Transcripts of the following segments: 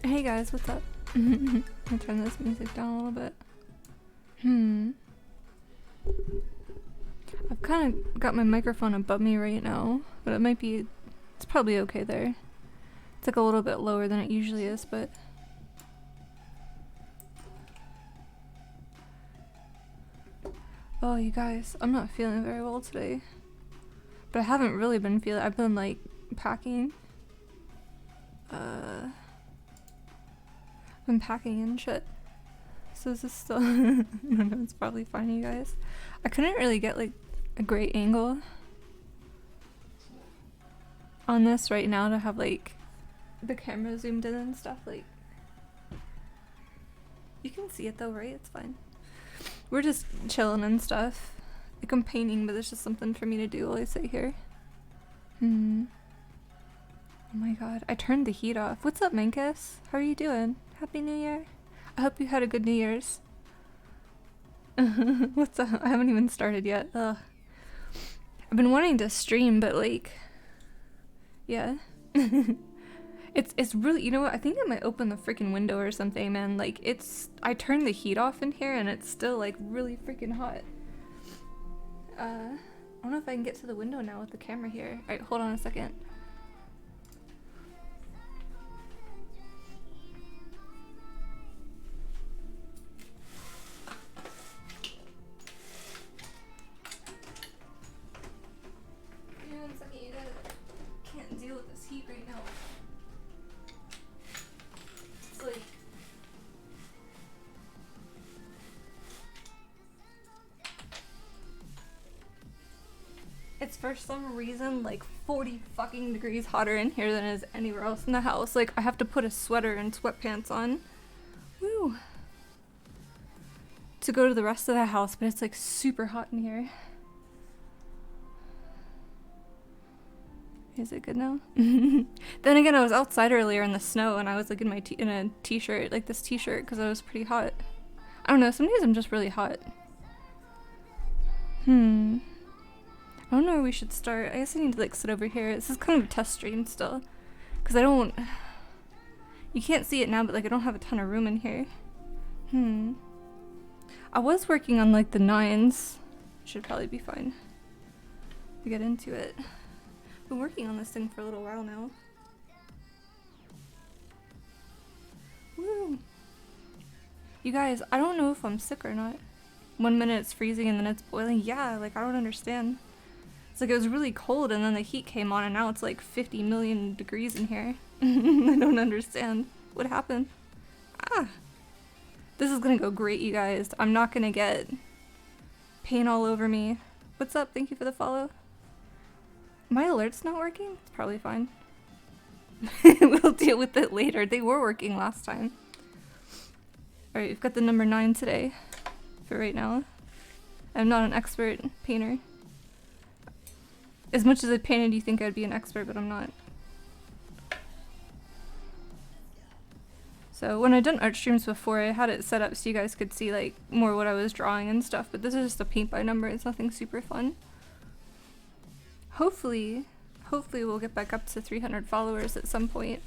Hey guys, what's up? I'll turn this music down a little bit. I've kind of got my microphone above me right now, but it's probably okay there. It's like a little bit lower than it usually is, but... Oh, you guys, I'm not feeling very well today. But I haven't really been feeling... I've been, like, packing. Been packing and shit. So is this still... No, it's probably fine, you guys. I couldn't really get, like, a great angle on this right now to have, like, the camera zoomed in and stuff. Like, you can see it though, right? It's fine. We're just chilling and stuff. Like, I'm painting, but there's just something for me to do while I sit here. Oh my god, I turned the heat off. What's up, Mankus? How are you doing? Happy New Year. I hope you had a good New Year's. What's up? I haven't even started yet. Ugh. I've been wanting to stream, but like... Yeah. It's really... You know what? I think I might open the freaking window or something, man. Like, it's... I turned the heat off in here, and it's still, like, really freaking hot. I don't know if I can get to the window now with the camera here. Alright, hold on a second. It's for some reason like 40 fucking degrees hotter in here than it is anywhere else in the house. Like, I have to put a sweater and sweatpants on. Woo! To go to the rest of the house, but it's like super hot in here. Is it good now? Then again, I was outside earlier in the snow and I was like in my in a t-shirt, like this t-shirt, because I was pretty hot. I don't know, some days I'm just really hot. I don't know where we should start. I guess I need to like sit over here. This is kind of a test stream still. Because I don't... You can't see it now, but like I don't have a ton of room in here. I was working on like the 9s. Should probably be fine to get into it. Been working on this thing for a little while now. Woo! You guys, I don't know if I'm sick or not. 1 minute it's freezing and then it's boiling. Yeah, like I don't understand. It's like it was really cold and then the heat came on and now it's like 50 million degrees in here. I don't understand. What happened? This is gonna go great, you guys. I'm not gonna get paint all over me. What's up? Thank you for the follow. My alert's not working? It's probably fine. We'll deal with it later. They were working last time. Alright, we've got the number 9 today. For right now. I'm not an expert painter. As much as I painted, you think I'd be an expert, but I'm not. So when I've done art streams before, I had it set up so you guys could see like more what I was drawing and stuff, but this is just a paint by number. It's nothing super fun. Hopefully we'll get back up to 300 followers at some point.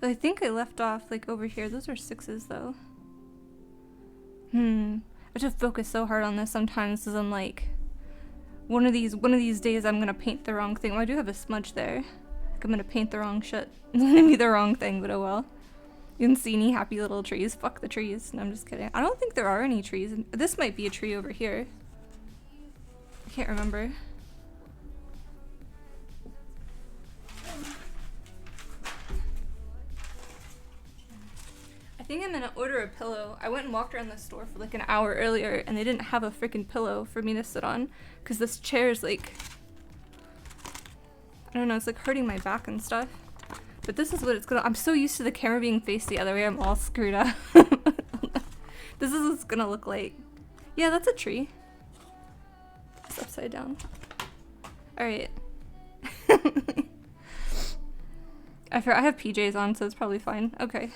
I think I left off like over here. Those are 6s though. I have to focus so hard on this sometimes because I'm like, one of these days I'm gonna paint the wrong thing. Well, I do have a smudge there. Like I'm gonna paint the wrong shit. It's gonna be the wrong thing, but oh well. You didn't see any happy little trees. Fuck the trees. No, I'm just kidding. I don't think there are any trees. This might be a tree over here. I can't remember. I think I'm gonna order a pillow. I went and walked around the store for like an hour earlier and they didn't have a freaking pillow for me to sit on because this chair is like, I don't know, it's like hurting my back and stuff. But this is what it's gonna, I'm so used to the camera being faced the other way, I'm all screwed up. This is what it's gonna look like. Yeah, that's a tree. It's upside down. Alright. I have PJs on, so it's probably fine. Okay.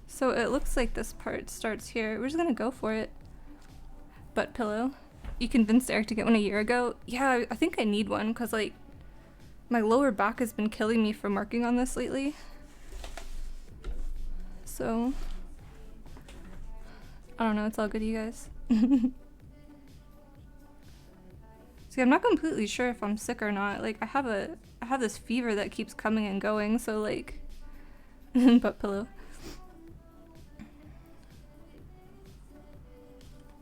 So it looks like this part starts here. We're just gonna go for it. Butt pillow. You convinced Eric to get one a year ago? Yeah, I think I need one, because like, my lower back has been killing me from working on this lately. So, I don't know, it's all good, you guys. See, I'm not completely sure if I'm sick or not. Like, I have this fever that keeps coming and going, so like, butt pillow.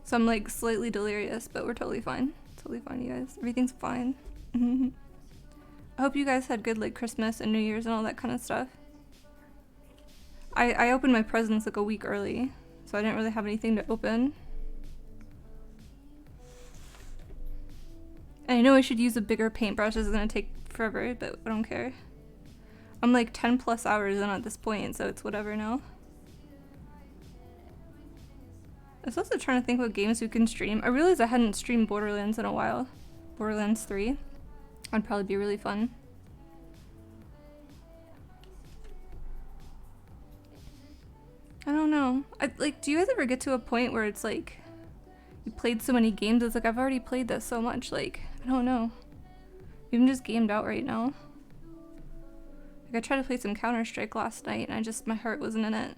So I'm like slightly delirious, but we're totally fine. Totally fine, you guys. Everything's fine. I hope you guys had good like Christmas and New Year's and all that kind of stuff. I opened my presents like a week early, so I didn't really have anything to open. And I know I should use a bigger paintbrush, it's gonna take forever, but I don't care. I'm like 10 plus hours in at this point, so it's whatever now. I was also trying to think what games we can stream. I realized I hadn't streamed Borderlands in a while. Borderlands 3. That'd probably be really fun. I don't know. Like, do you guys ever get to a point where it's like, you played so many games, it's like, I've already played this so much, like, I don't know. I'm just gamed out right now. Like, I tried to play some Counter-Strike last night, and my heart wasn't in it.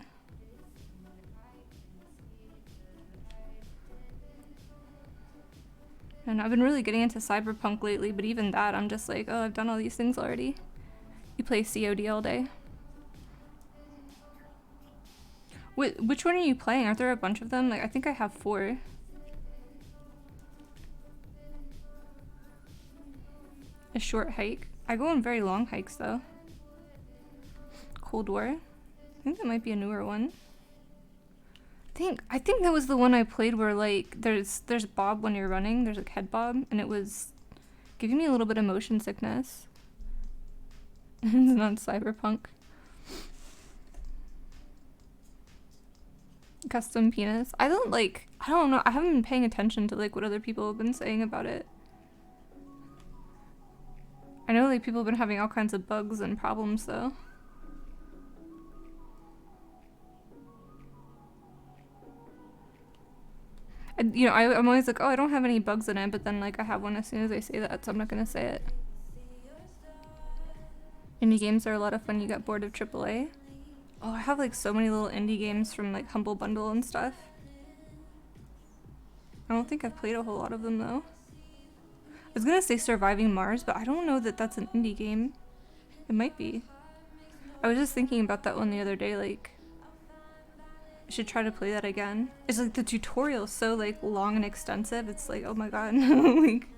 And I've been really getting into Cyberpunk lately, but even that, I'm just like, oh, I've done all these things already. You play COD all day. Which one are you playing? Aren't there a bunch of them? Like, I think I have 4. A short hike. I go on very long hikes, though. Cold War. I think that might be a newer one. I think that was the one I played where like there's bob when you're running, there's like head bob, and it was giving me a little bit of motion sickness. It's not Cyberpunk. Custom penis. I don't know, I haven't been paying attention to like what other people have been saying about it. I know like people have been having all kinds of bugs and problems though. You know, I'm always like, oh, I don't have any bugs in it, but then like I have one as soon as I say that, so I'm not gonna say it. Indie games are a lot of fun. You got bored of AAA? Oh, I have like so many little indie games from like Humble Bundle and stuff. I don't think I've played a whole lot of them though. I was gonna say Surviving Mars, but I don't know that that's an indie game. It might be. I was just thinking about that one the other day, like, I should try to play that again. It's like the tutorial's so like long and extensive. It's like, oh my god. Like,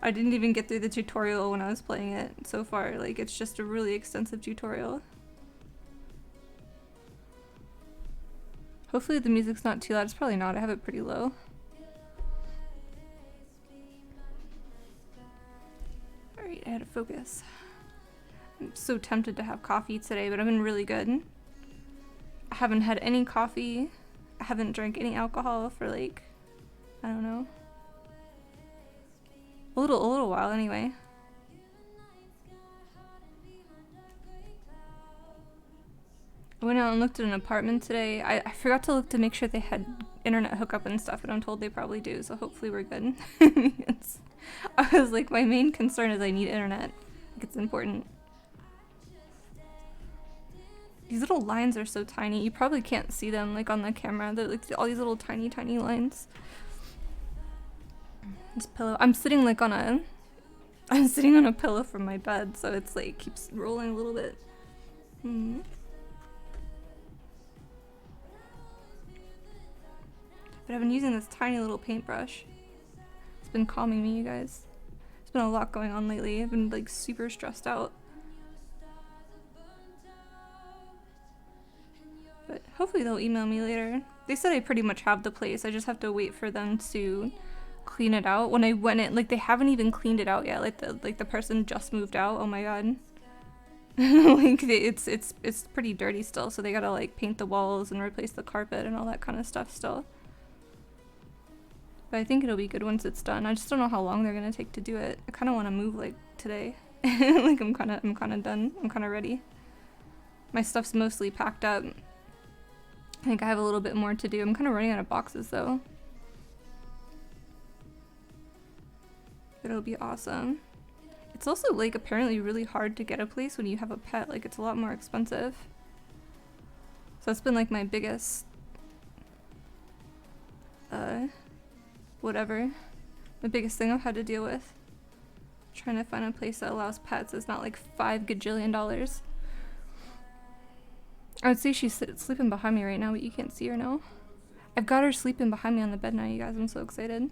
I didn't even get through the tutorial when I was playing it so far. Like, it's just a really extensive tutorial. Hopefully the music's not too loud. It's probably not. I have it pretty low. Alright, I had to focus. I'm so tempted to have coffee today, but I've been really good. I haven't had any coffee. I haven't drank any alcohol for like, I don't know, a little while anyway. I went out and looked at an apartment today. I forgot to look to make sure they had internet hookup and stuff, but I'm told they probably do, so hopefully we're good. I was like, my main concern is I need internet. Like, it's important. These little lines are so tiny. You probably can't see them like on the camera. They're like all these little tiny lines. This pillow. I'm sitting like on I'm sitting on a pillow from my bed, so it's like keeps rolling a little bit. But I've been using this tiny little paintbrush. It's been calming me, you guys. There's been a lot going on lately. I've been like super stressed out. But hopefully they'll email me later. They said I pretty much have the place. I just have to wait for them to clean it out. When I went in, like they haven't even cleaned it out yet. Like the person just moved out. Oh my god. Like it's pretty dirty still, so they gotta like paint the walls and replace the carpet and all that kind of stuff still. But I think it'll be good once it's done. I just don't know how long they're gonna take to do it. I kind of want to move like today. Like I'm kind of done. I'm kind of ready. My stuff's mostly packed up. I think I have a little bit more to do. I'm kind of running out of boxes though. But it'll be awesome. It's also like apparently really hard to get a place when you have a pet. Like it's a lot more expensive. So that's been like my biggest whatever. The biggest thing I've had to deal with. Trying to find a place that allows pets is not like $5 gajillion. I would say she's sleeping behind me right now, but you can't see her now. I've got her sleeping behind me on the bed now, you guys. I'm so excited.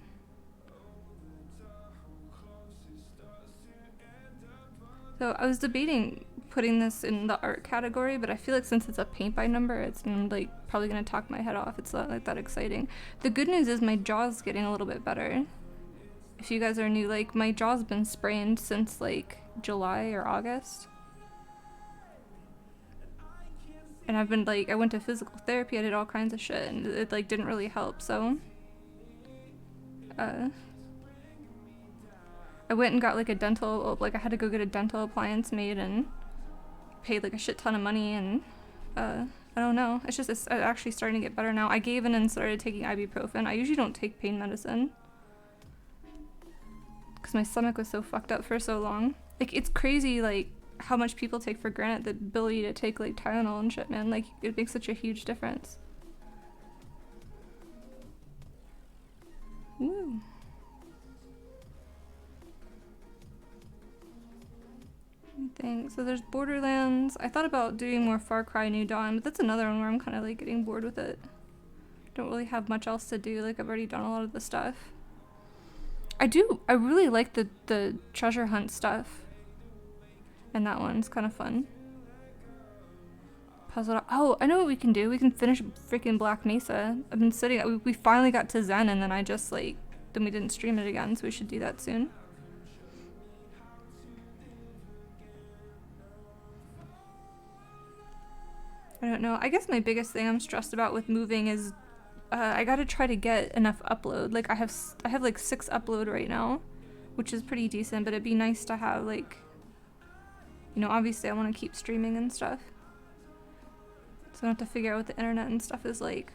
So I was debating putting this in the art category, but I feel like since it's a paint by number, it's like probably gonna talk my head off. It's not like that exciting. The good news is my jaw's getting a little bit better. If you guys are new, like my jaw's been sprained since like July or August. And I've been like, I went to physical therapy, I did all kinds of shit, and it like didn't really help, so I went and got like a dental, like I had to go get a dental appliance made and paid like a shit ton of money, and I don't know, it's actually starting to get better now. I gave in and started taking ibuprofen. I usually don't take pain medicine because my stomach was so fucked up for so long. Like it's crazy like how much people take for granted the ability to take like Tylenol and shit, man. Like it makes such a huge difference. Woo. Thing. So there's Borderlands. I thought about doing more Far Cry New Dawn, but that's another one where I'm kind of like getting bored with it. Don't really have much else to do. Like I've already done a lot of the stuff. I really like the treasure hunt stuff. And that one's kind of fun. Puzzle. Oh, I know what we can do. We can finish freaking Black Mesa. I've been sitting. We finally got to Zen, and then I just like then we didn't stream it again. So we should do that soon. I don't know. I guess my biggest thing I'm stressed about with moving is I gotta try to get enough upload. Like I have like 6 upload right now, which is pretty decent. But it'd be nice to have like. You know, obviously I want to keep streaming and stuff. So I have to figure out what the internet and stuff is like.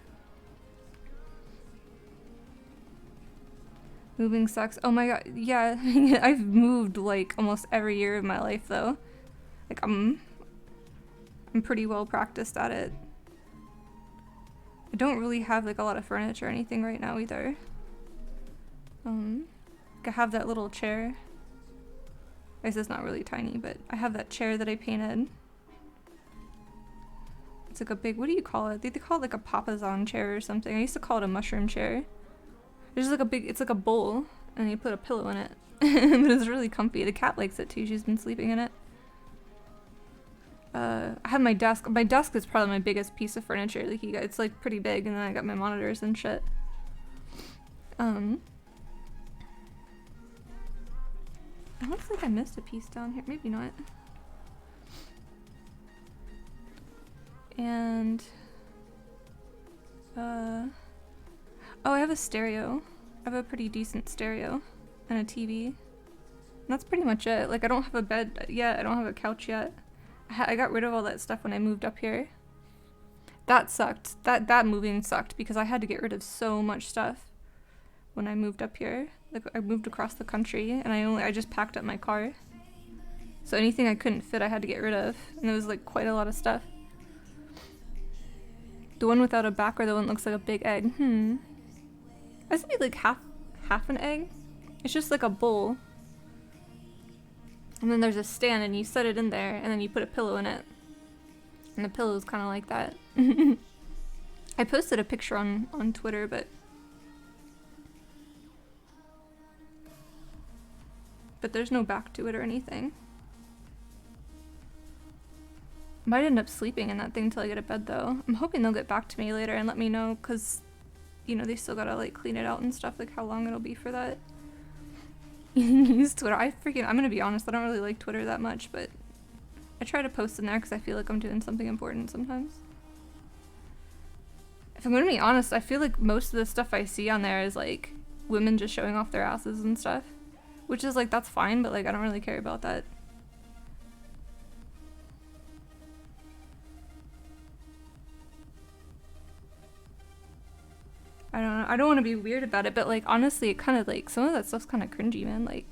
Moving sucks. Oh my god, yeah. I've moved like almost every year of my life though. Like I'm pretty well practiced at it. I don't really have like a lot of furniture or anything right now either. I have that little chair. I guess it's not really tiny, but I have that chair that I painted. It's like a big, what do you call it? They call it like a papazon chair or something. I used to call it a mushroom chair. It's just like a big, it's like a bowl, and you put a pillow in it. But it's really comfy. The cat likes it too. She's been sleeping in it. I have my desk. My desk is probably my biggest piece of furniture. Like you guys, it's like pretty big, and then I got my monitors and shit. It looks like I missed a piece down here. Maybe not. And oh, I have a stereo. I have a pretty decent stereo and a TV. And that's pretty much it. Like I don't have a bed yet. I don't have a couch yet. I got rid of all that stuff when I moved up here. That sucked. That moving sucked because I had to get rid of so much stuff when I moved up here. Like I moved across the country and I just packed up my car. So anything I couldn't fit I had to get rid of. And it was like quite a lot of stuff. The one without a back or the one that looks like a big egg. That's maybe like half an egg. It's just like a bowl. And then there's a stand and you set it in there and then you put a pillow in it. And the pillow is kind of like that. I posted a picture on Twitter, but there's no back to it or anything. Might end up sleeping in that thing till I get to bed though. I'm hoping they'll get back to me later and let me know, cause you know, they still gotta like clean it out and stuff, like how long it'll be for that. Use Twitter. I'm gonna be honest, I don't really like Twitter that much, but I try to post in there because I feel like I'm doing something important sometimes. If I'm gonna be honest, I feel like most of the stuff I see on there is like women just showing off their asses and stuff. Which is like, that's fine, but like I don't really care about that. I don't know. I don't want to be weird about it, but like honestly, it kind of like some of that stuff's kind of cringy, man. Like,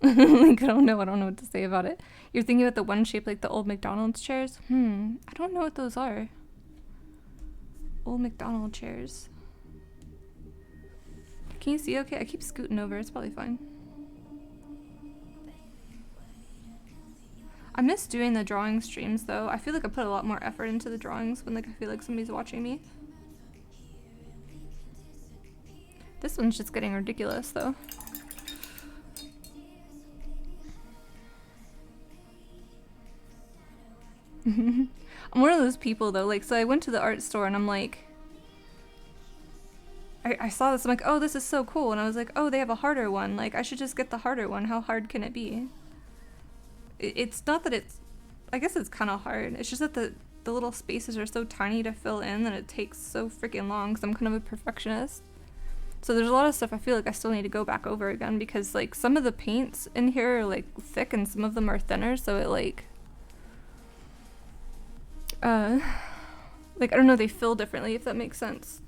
like I don't know what to say about it. You're thinking about the one shape like the old McDonald's chairs? I don't know what those are. Old McDonald chairs. Can you see okay? I keep scooting over. It's probably fine. I miss doing the drawing streams though. I feel like I put a lot more effort into the drawings when like I feel like somebody's watching me. This one's just getting ridiculous though. I'm one of those people though, like, so I went to the art store and I'm like, I saw this, I'm like, oh, this is so cool. And I was like, oh, they have a harder one. Like, I should just get the harder one. How hard can it be? It's not that it's, I guess it's kind of hard. It's just that the little spaces are so tiny to fill in that it takes so freaking long because I'm kind of a perfectionist. So there's a lot of stuff I feel like I still need to go back over again because like some of the paints in here are like thick and some of them are thinner, so it like I don't know, they fill differently, if that makes sense.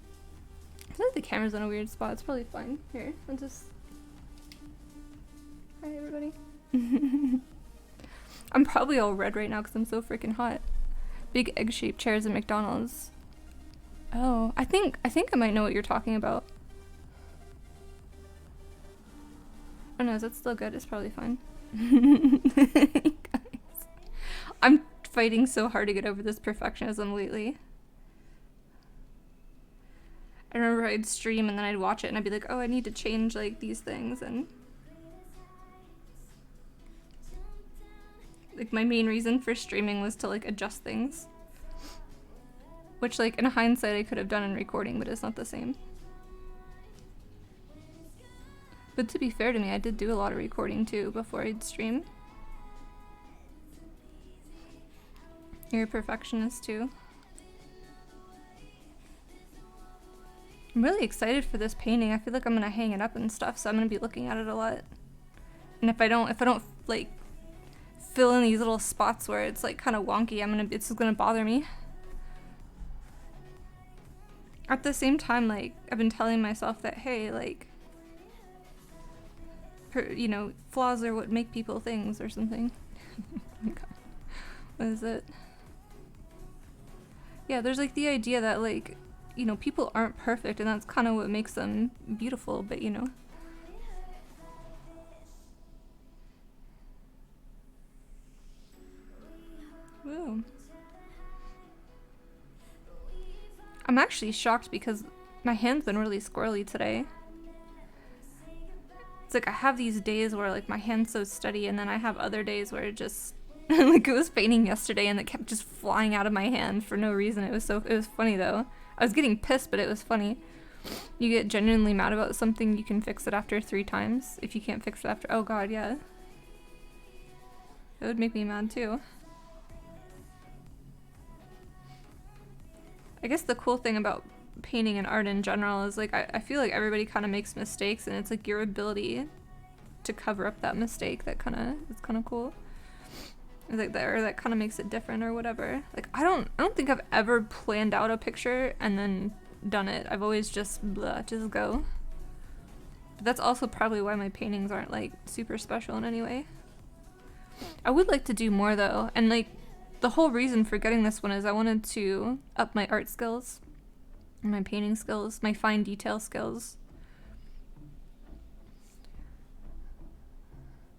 I feel like the camera's in a weird spot. It's probably fine. Here, I'll just... Hi everybody. I'm probably all red right now because I'm so freaking hot. Big egg-shaped chairs at McDonald's. Oh, I think I might know what you're talking about. Oh no, that's still good. It's probably fine. Guys, I'm fighting so hard to get over this perfectionism lately. I remember I'd stream and then I'd watch it and I'd be like, oh, I need to change like these things, and like my main reason for streaming was to like adjust things. Which like in hindsight I could have done in recording, but it's not the same. But to be fair to me, I did do a lot of recording too before I'd stream. You're a perfectionist too. I'm really excited for this painting. I feel like I'm gonna hang it up and stuff, so I'm gonna be looking at it a lot. And if I don't like fill in these little spots where it's like kind of wonky, it's gonna bother me. At the same time, like I've been telling myself that hey, like, you know, flaws are what make people things or something. What is it? Yeah, there's like the idea that like, you know, people aren't perfect and that's kind of what makes them beautiful, but you know. Whoa. I'm actually shocked because my hand's been really squirrely today. It's like I have these days where like my hand's so steady, and then I have other days where it just like it was painting yesterday and it kept just flying out of my hand for no reason. It was funny though. I was getting pissed, but it was funny. You get genuinely mad about something, you can fix it after 3 times. If you can't fix it after, oh god, yeah. That would make me mad too. I guess the cool thing about painting and art in general is like I feel like everybody kind of makes mistakes, and it's like your ability to cover up that mistake that is kind of cool. Like that, or that kind of makes it different or whatever. Like I don't think I've ever planned out a picture and then done it. I've always just just go. But that's also probably why my paintings aren't like super special in any way. I would like to do more though, and like the whole reason for getting this one is I wanted to up my art skills, my painting skills, my fine detail skills.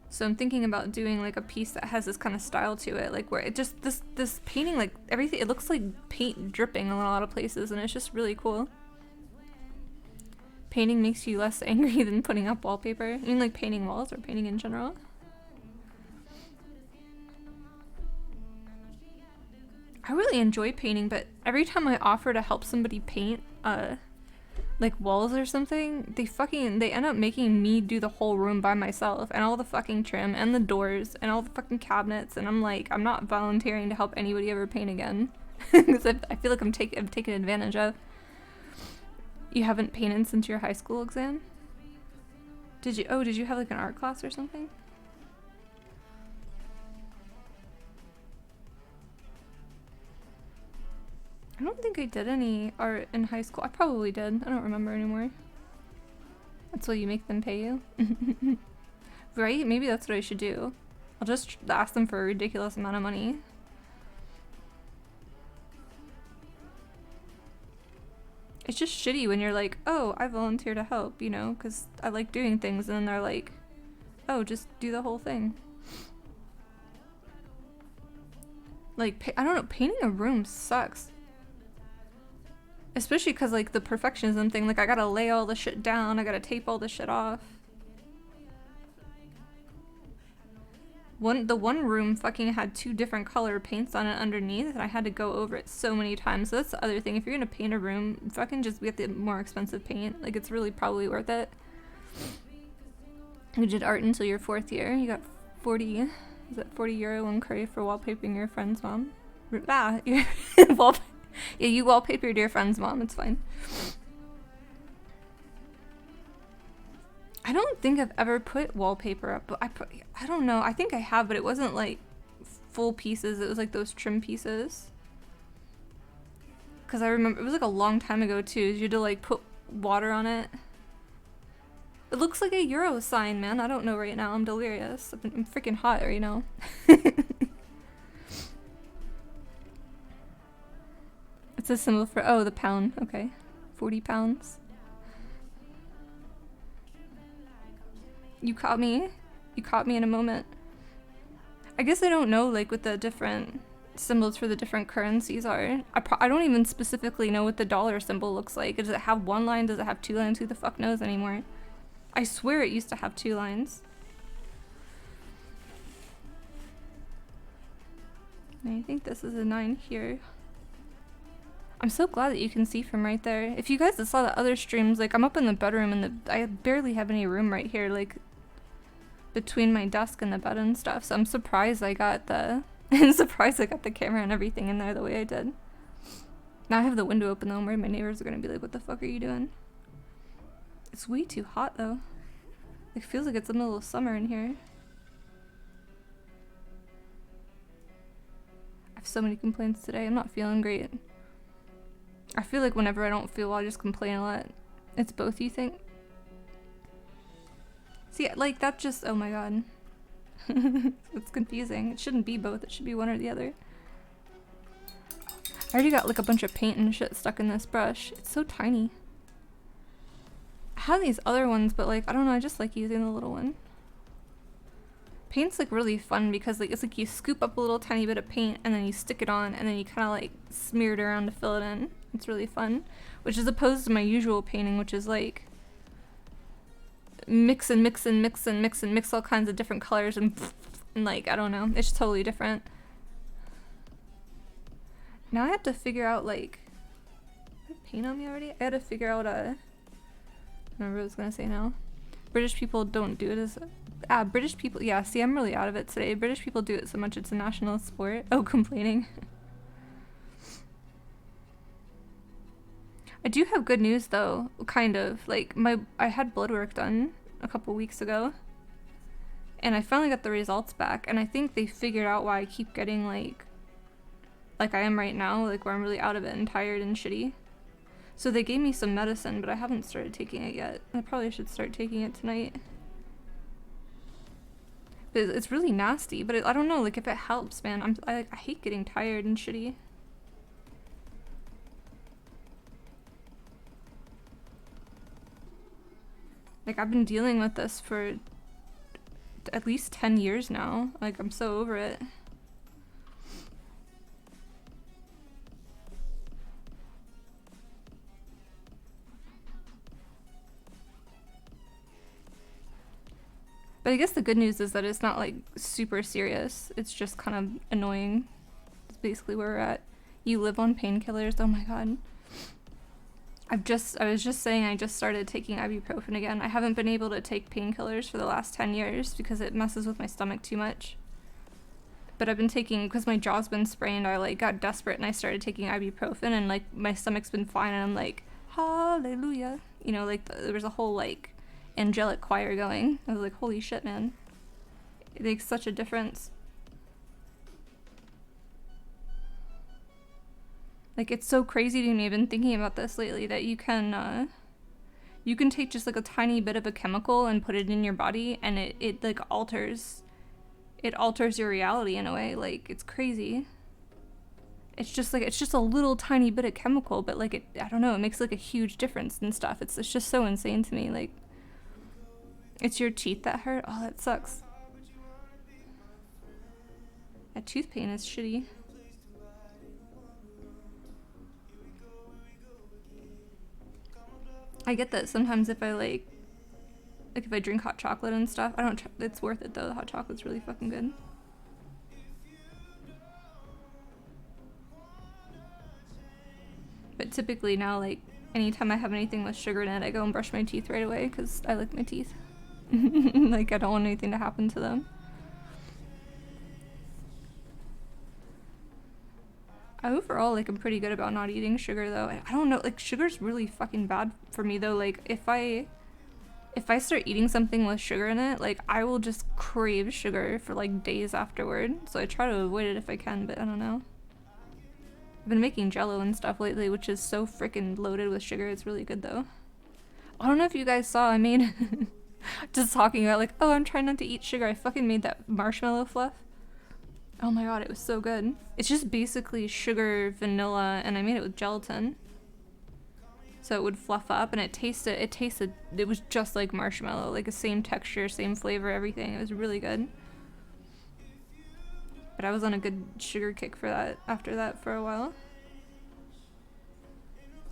So I'm thinking about doing like a piece that has this kind of style to it, like where it just this painting, like everything, it looks like paint dripping in a lot of places, and it's just really cool. Painting makes you less angry than putting up wallpaper. I mean, like painting walls or painting in general. I really enjoy painting, but every time I offer to help somebody paint, like walls or something, they end up making me do the whole room by myself, and all the fucking trim and the doors and all the fucking cabinets, and I'm like, I'm not volunteering to help anybody ever paint again. Because I feel like I'm taken advantage of. You haven't painted since your high school exam? Did you have like an art class or something? I don't think I did any art in high school. I probably did. I don't remember anymore. That's why you make them pay you? Right? Maybe that's what I should do. I'll just ask them for a ridiculous amount of money. It's just shitty when you're like, oh, I volunteer to help, you know, because I like doing things, and then they're like, oh, just do the whole thing. Like, I don't know, painting a room sucks. Especially because, like, the perfectionism thing, like, I gotta lay all the shit down, I gotta tape all the shit off. The one room fucking had 2 different color paints on it underneath, and I had to go over it so many times. So that's the other thing. If you're gonna paint a room, fucking just get the more expensive paint. Like, it's really probably worth it. You did art until your 4th year. You got 40, is that 40 euro one credit for wallpapering your friend's mom? Ah, yeah, you wallpapered your friend's mom, it's fine. I don't think I've ever put wallpaper up, but I don't know. I think I have, but it wasn't like full pieces. It was like those trim pieces. Because I remember, it was like a long time ago too. You had to like put water on it. It looks like a Euro sign, man. I don't know right now. I'm delirious. I'm freaking hot right now. It's a symbol for, oh, the pound. Okay. 40 pounds. You caught me. You caught me in a moment. I guess I don't know, like, what the different symbols for the different currencies are. I don't even specifically know what the dollar symbol looks like. Does it have 1 line? Does it have 2 lines? Who the fuck knows anymore? I swear it used to have 2 lines. And I think this is a 9 here. I'm so glad that you can see from right there. If you guys saw the other streams, like, I'm up in the bedroom and I barely have any room right here, like, between my desk and the bed and stuff. So I'm surprised I got the camera and everything in there the way I did. Now I have the window open though, where my neighbors are gonna be like, what the fuck are you doing? It's way too hot though. It feels like it's the middle of summer in here. I have so many complaints today. I'm not feeling great. I feel like whenever I don't feel well, I just complain a lot. It's both, you think? See, like, that just, oh my god. It's confusing. It shouldn't be both. It should be one or the other. I already got, like, a bunch of paint and shit stuck in this brush. It's so tiny. I have these other ones, but, like, I don't know. I just like using the little one. Paint's, like, really fun because, like, it's like you scoop up a little tiny bit of paint and then you stick it on and then you kind of, like, smear it around to fill it in. It's really fun. Which is opposed to my usual painting, which is, like, mix and mix and mix and mix and mix all kinds of different colors and like, I don't know. It's totally different. Now I have to figure out, like, paint on me already? I had to figure out, I remember what I was gonna say now. British people don't do it as, British people, yeah, see, I'm really out of it today. British people do it so much it's a national sport. Oh, complaining. I do have good news though, kind of. Like, I had blood work done a couple weeks ago. And I finally got the results back, and I think they figured out why I keep getting, like I am right now, like, where I'm really out of it and tired and shitty. So they gave me some medicine, but I haven't started taking it yet. I probably should start taking it tonight. But it's really nasty, but I don't know, like, if it helps, man. I hate getting tired and shitty. Like, I've been dealing with this for at least 10 years now. Like, I'm so over it. But I guess the good news is that it's not like super serious. It's just kind of annoying. It's basically where we're at. You live on painkillers. Oh my god. I was just saying I just started taking ibuprofen again. I haven't been able to take painkillers for the last 10 years because it messes with my stomach too much. But I've been taking, because my jaw's been sprained, I like got desperate and I started taking ibuprofen and like my stomach's been fine and I'm like, hallelujah. You know, like there was a whole like angelic choir going. I was like, holy shit, man. It makes such a difference. Like, it's so crazy to me. I've been thinking about this lately that you can take just like a tiny bit of a chemical and put it in your body and it like alters your reality in a way. Like, it's crazy. It's just a little tiny bit of chemical, but like I don't know, it makes like a huge difference and stuff. It's just so insane to me. Like, it's your teeth that hurt? Oh, that sucks. That tooth pain is shitty. I get that sometimes if I like if I drink hot chocolate and stuff, it's worth it though. The hot chocolate's really fucking good. But typically now, like, anytime I have anything with sugar in it, I go and brush my teeth right away because I like my teeth. Like, I don't want anything to happen to them. Overall, like, I'm pretty good about not eating sugar, though. I don't know, like, sugar's really fucking bad for me, though. Like, if I start eating something with sugar in it, like, I will just crave sugar for, like, days afterward. So I try to avoid it if I can, but I don't know. I've been making Jell-O and stuff lately, which is so freaking loaded with sugar. It's really good, though. I don't know if you guys saw, I made... just talking about, like, oh, I'm trying not to eat sugar. I fucking made that marshmallow fluff. Oh my god, it was so good. It's just basically sugar, vanilla, and I made it with gelatin. So it would fluff up, and it was just like marshmallow, like the same texture, same flavor, everything. It was really good. But I was on a good sugar kick after that for a while.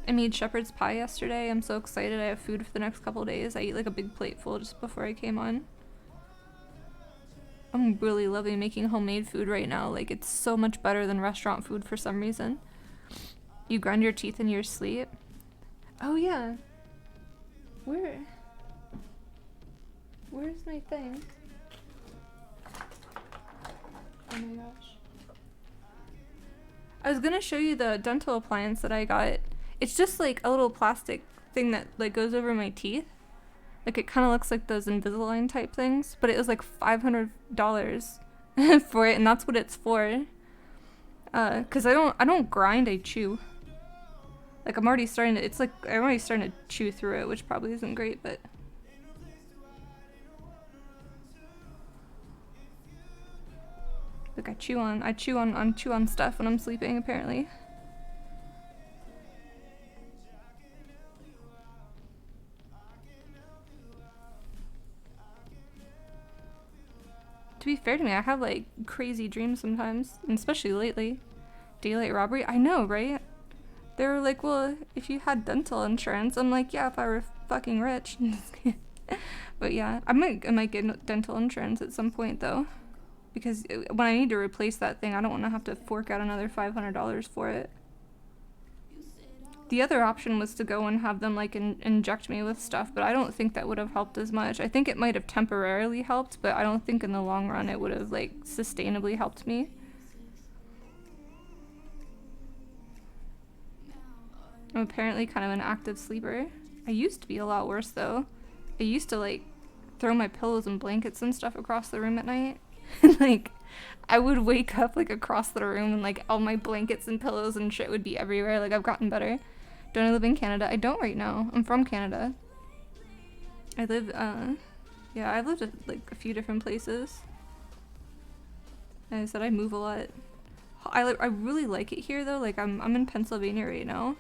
I made shepherd's pie yesterday. I'm so excited. I have food for the next couple of days. I ate like a big plate full just before I came on. I'm really loving making homemade food right now. Like, it's so much better than restaurant food for some reason. You grind your teeth in your sleep. Oh yeah. Where's my thing? Oh my gosh. I was gonna show you the dental appliance that I got. It's just like a little plastic thing that like goes over my teeth. Like, it kind of looks like those Invisalign type things, but it was like $500 for it, and that's what it's for. Cause I don't grind, I chew. Like, I'm already starting to chew through it, which probably isn't great, but. Like, I chew on stuff when I'm sleeping, apparently. To be fair to me, I have like crazy dreams sometimes, and especially lately. Daylight robbery? I know, right? They were like, well, if you had dental insurance. I'm like, yeah, if I were fucking rich. But yeah, I might get dental insurance at some point though. Because when I need to replace that thing, I don't want to have to fork out another $500 for it. The other option was to go and have them like inject me with stuff, but I don't think that would have helped as much. I think it might have temporarily helped, but I don't think in the long run it would have like sustainably helped me. I'm apparently kind of an active sleeper. I used to be a lot worse though. I used to like throw my pillows and blankets and stuff across the room at night. Like, I would wake up like across the room and like all my blankets and pillows and shit would be everywhere. Like, I've gotten better. Don't I live in Canada? I don't right now. I'm from Canada. I live, yeah, I've lived at like a few different places. As I said, I move a lot. I really like it here though. Like, I'm in Pennsylvania right now.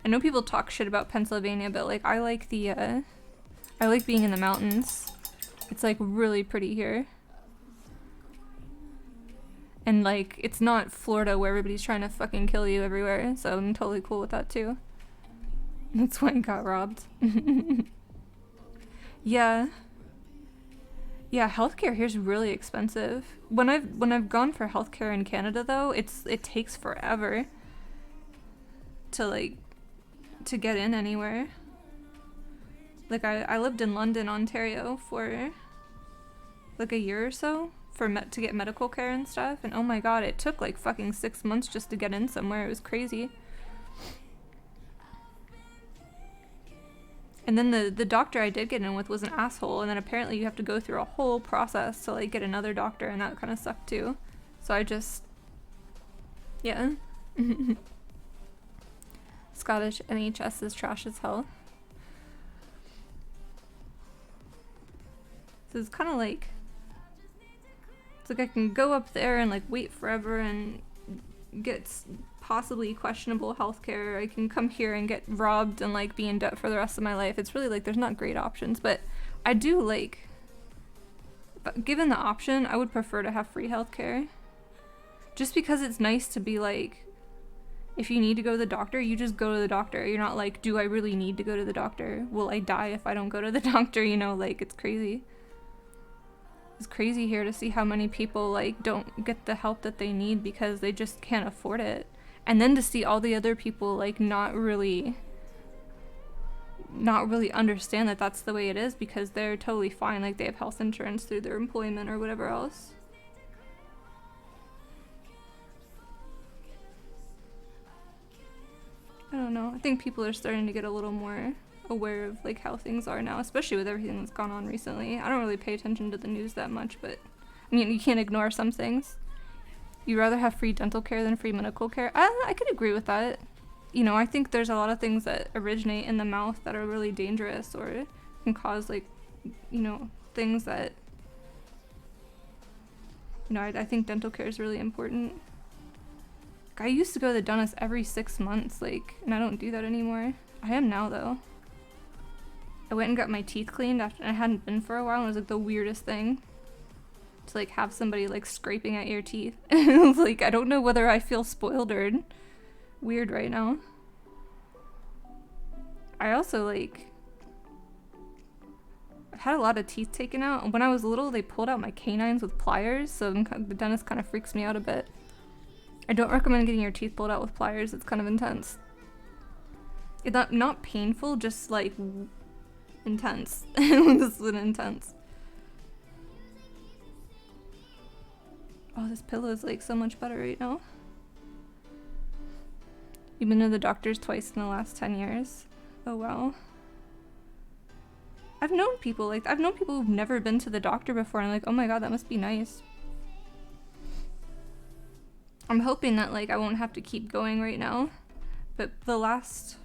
I know people talk shit about Pennsylvania, but like, I like being in the mountains. It's like really pretty here. And like, it's not Florida where everybody's trying to fucking kill you everywhere, so I'm totally cool with that too. That's why I got robbed. Yeah. Yeah, healthcare here's really expensive. When I've gone for healthcare in Canada though, it takes forever to like to get in anywhere. Like I lived in London, Ontario for like a year or so to get medical care and stuff, and oh my god, it took like fucking 6 months just to get in somewhere. It was crazy. And then the doctor I did get in with was an asshole, and then apparently you have to go through a whole process to like get another doctor, and that kind of sucked too. So I just, yeah. Scottish NHS is trash as hell. So it's kind of like, it's like I can go up there and like wait forever and get possibly questionable healthcare. I can come here and get robbed and like be in debt for the rest of my life. It's really like there's not great options, but I do like, but given the option, I would prefer to have free healthcare. Just because it's nice to be like, if you need to go to the doctor, you just go to the doctor. You're not like, do I really need to go to the doctor? Will I die if I don't go to the doctor? You know, like it's crazy. It's crazy here to see how many people like don't get the help that they need because they just can't afford it. And then to see all the other people like not really understand that that's the way it is because they're totally fine, like they have health insurance through their employment or whatever else. I don't know. I think people are starting to get a little more aware of like how things are now, especially with everything that's gone on recently. I don't really pay attention to the news that much, but I mean, you can't ignore some things. You'd rather have free dental care than free medical care. I could agree with that. You know, I think there's a lot of things that originate in the mouth that are really dangerous or can cause like, you know, things that, you know, I think dental care is really important. Like, I used to go to the dentist every 6 months, like, and I don't do that anymore. I am now though. I went and got my teeth cleaned after I hadn't been for a while, and it was like the weirdest thing to like have somebody like scraping at your teeth. It was like, I don't know whether I feel spoiled or weird right now. I also like, I've had a lot of teeth taken out. When I was little, they pulled out my canines with pliers, so the dentist kind of freaks me out a bit. I don't recommend getting your teeth pulled out with pliers. It's kind of intense. It's not painful, just like intense. This is intense. Oh, this pillow is like so much better right now. You've been to the doctors twice in the last 10 years. Oh wow. I've known people who've never been to the doctor before, and I'm like, oh my god, that must be nice. I'm hoping that like I won't have to keep going right now, but the last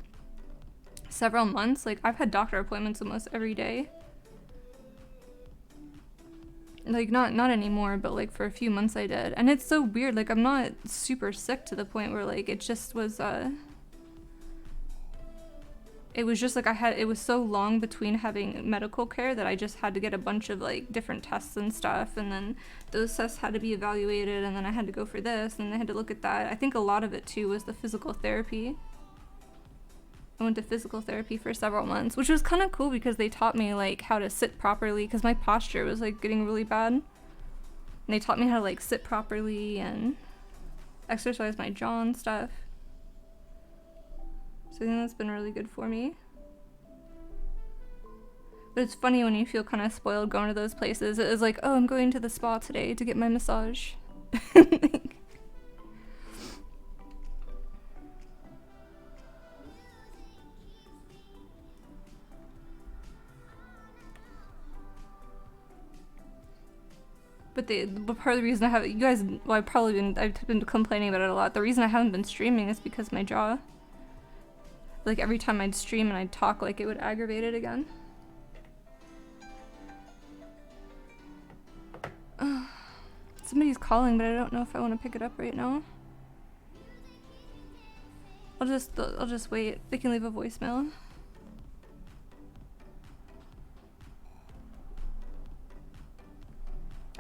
several months, like I've had doctor appointments almost every day. Like not anymore, but like for a few months I did. And it's so weird, like I'm not super sick to the point where like it just was it was just like it was so long between having medical care that I just had to get a bunch of like different tests and stuff, and then those tests had to be evaluated, and then I had to go for this, and they had to look at that. I think a lot of it too was the physical therapy. I went to physical therapy for several months, which was kind of cool because they taught me like how to sit properly because my posture was like getting really bad. And they taught me how to like sit properly and exercise my jaw and stuff. So I think that's been really good for me. But it's funny when you feel kind of spoiled going to those places. It was like, oh, I'm going to the spa today to get my massage. But part of the reason I haven't, I've been complaining about it a lot. The reason I haven't been streaming is because my jaw. Like every time I'd stream and I'd talk, like it would aggravate it again. Somebody's calling, but I don't know if I want to pick it up right now. I'll just wait. They can leave a voicemail.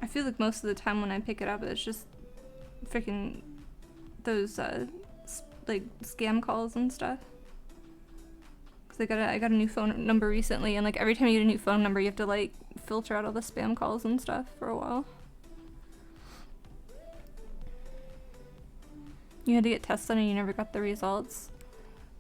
I feel like most of the time when I pick it up, it's just freaking those like scam calls and stuff. Cause I got a new phone number recently, and like every time you get a new phone number, you have to like filter out all the spam calls and stuff for a while. You had to get tested and you never got the results.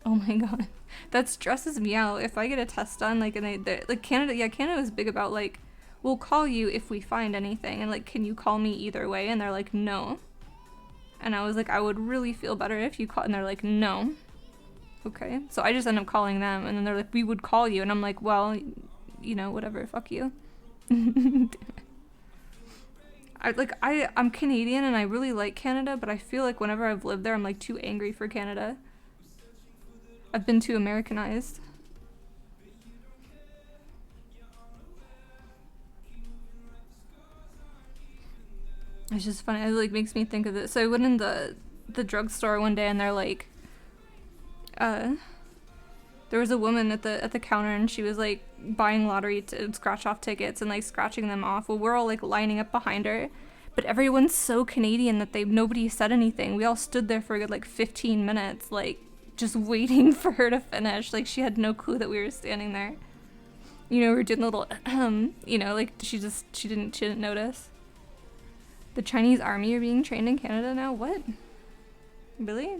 Oh my god, that stresses me out. If I get a test done, like, and like Canada, yeah, Canada was big about like, we'll call you if we find anything, and like, can you call me either way? And they're like, no. And I was like, I would really feel better if you call, and they're like, no. Okay, so I just end up calling them, and then they're like, we would call you, and I'm like, well, you know, whatever, fuck you. I'm Canadian and I really like Canada, but I feel like whenever I've lived there, I'm like too angry for Canada. I've been too Americanized. It's just funny. It like makes me think of it. So I went in the drugstore one day, and they're like, there was a woman at the counter, and she was like buying lottery scratch off tickets and like scratching them off. Well, we're all like lining up behind her, but everyone's so Canadian that nobody said anything. We all stood there for a good like 15 minutes, like just waiting for her to finish. Like she had no clue that we were standing there. You know, we were doing a little you know, like she didn't notice. The Chinese army are being trained in Canada now? What? Really?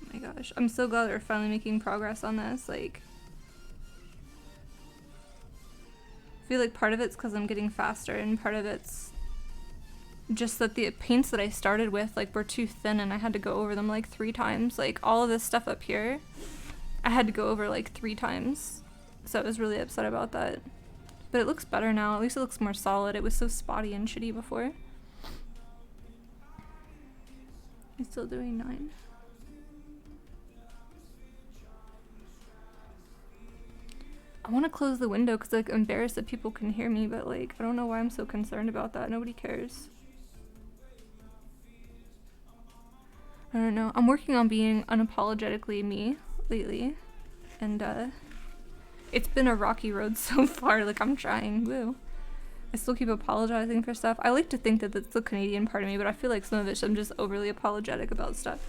Oh my gosh. I'm so glad we're finally making progress on this. Like, I feel like part of it's because I'm getting faster, and part of it's just that the paints that I started with, like, were too thin, and I had to go over them like 3 times. Like, all of this stuff up here, I had to go over like 3 times. So I was really upset about that. But it looks better now. At least it looks more solid. It was so spotty and shitty before. I'm still doing 9. I want to close the window because like, I'm embarrassed that people can hear me, but like, I don't know why I'm so concerned about that. Nobody cares. I don't know. I'm working on being unapologetically me lately. And it's been a rocky road so far. Like, I'm trying. Woo. I still keep apologizing for stuff. I like to think that that's the Canadian part of me, but I feel like some of it I'm just overly apologetic about stuff.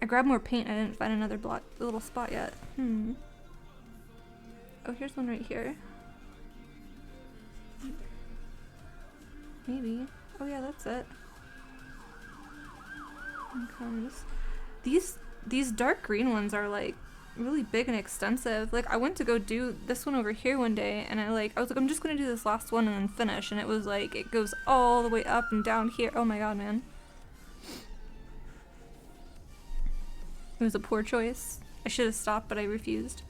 I grabbed more paint. I didn't find another little spot yet. Oh, here's one right here. Maybe. Oh yeah, that's it. Here comes. These dark green ones are like really big and extensive. Like, I went to go do this one over here one day, and I was like, I'm just gonna do this last one and then finish, and it was like, it goes all the way up and down here. Oh my god, man. It was a poor choice. I should have stopped, but I refused.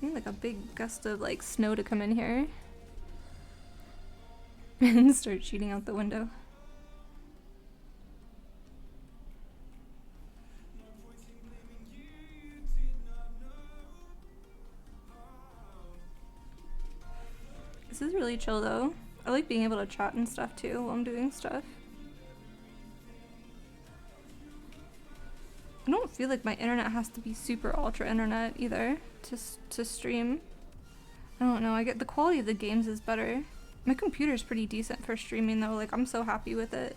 I need like a big gust of like snow to come in here and start shooting out the window. This is really chill though. I like being able to chat and stuff too while I'm doing stuff. I don't feel like my internet has to be super ultra internet either to stream. I don't know, the quality of the games is better. My computer's pretty decent for streaming though, like I'm so happy with it.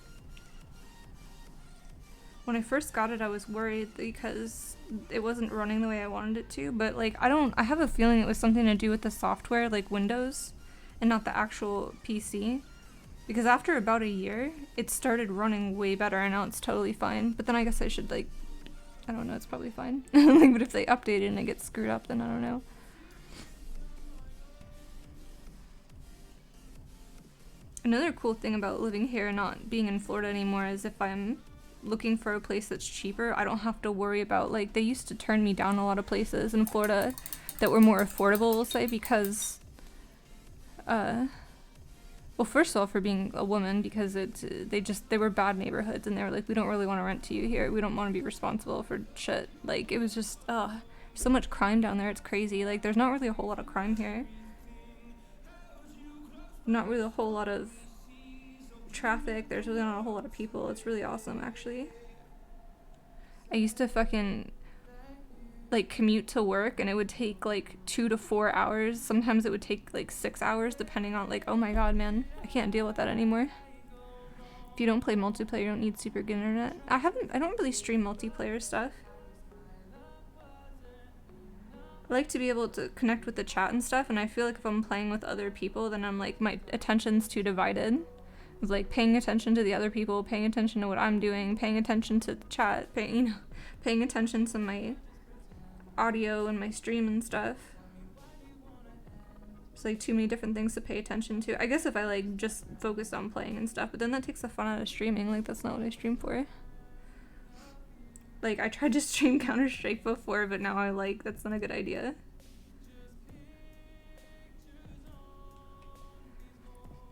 When I first got it, I was worried because it wasn't running the way I wanted it to, but like I have a feeling it was something to do with the software, like Windows, and not the actual PC. Because after about a year, it started running way better, and now it's totally fine. But then I guess I should like, I don't know, it's probably fine. Like, but if they update it and it gets screwed up, then I don't know. Another cool thing about living here and not being in Florida anymore is if I'm looking for a place that's cheaper, I don't have to worry about, like, they used to turn me down a lot of places in Florida that were more affordable, we'll say, because, well, first of all, for being a woman, because they were bad neighborhoods, and they were like, we don't really want to rent to you here. We don't want to be responsible for shit. Like, it was just, so much crime down there. It's crazy. Like, there's not really a whole lot of crime here. Not really a whole lot of traffic. There's really not a whole lot of people. It's really awesome, actually. I used to fucking like commute to work and it would take like 2 to 4 hours. Sometimes it would take like 6 hours depending on like, oh my god, man, I can't deal with that anymore. If you don't play multiplayer, you don't need super good internet. I don't really stream multiplayer stuff. I like to be able to connect with the chat and stuff, and I feel like if I'm playing with other people, then I'm like, my attention's too divided. Of like paying attention to the other people, paying attention to what I'm doing, paying attention to the chat, paying attention to my audio and my stream and stuff. It's like too many different things to pay attention to. I guess if I like just focused on playing and stuff, but then that takes the fun out of streaming. Like that's not what I stream for. Like I tried to stream Counter-Strike before, but now I like that's not a good idea.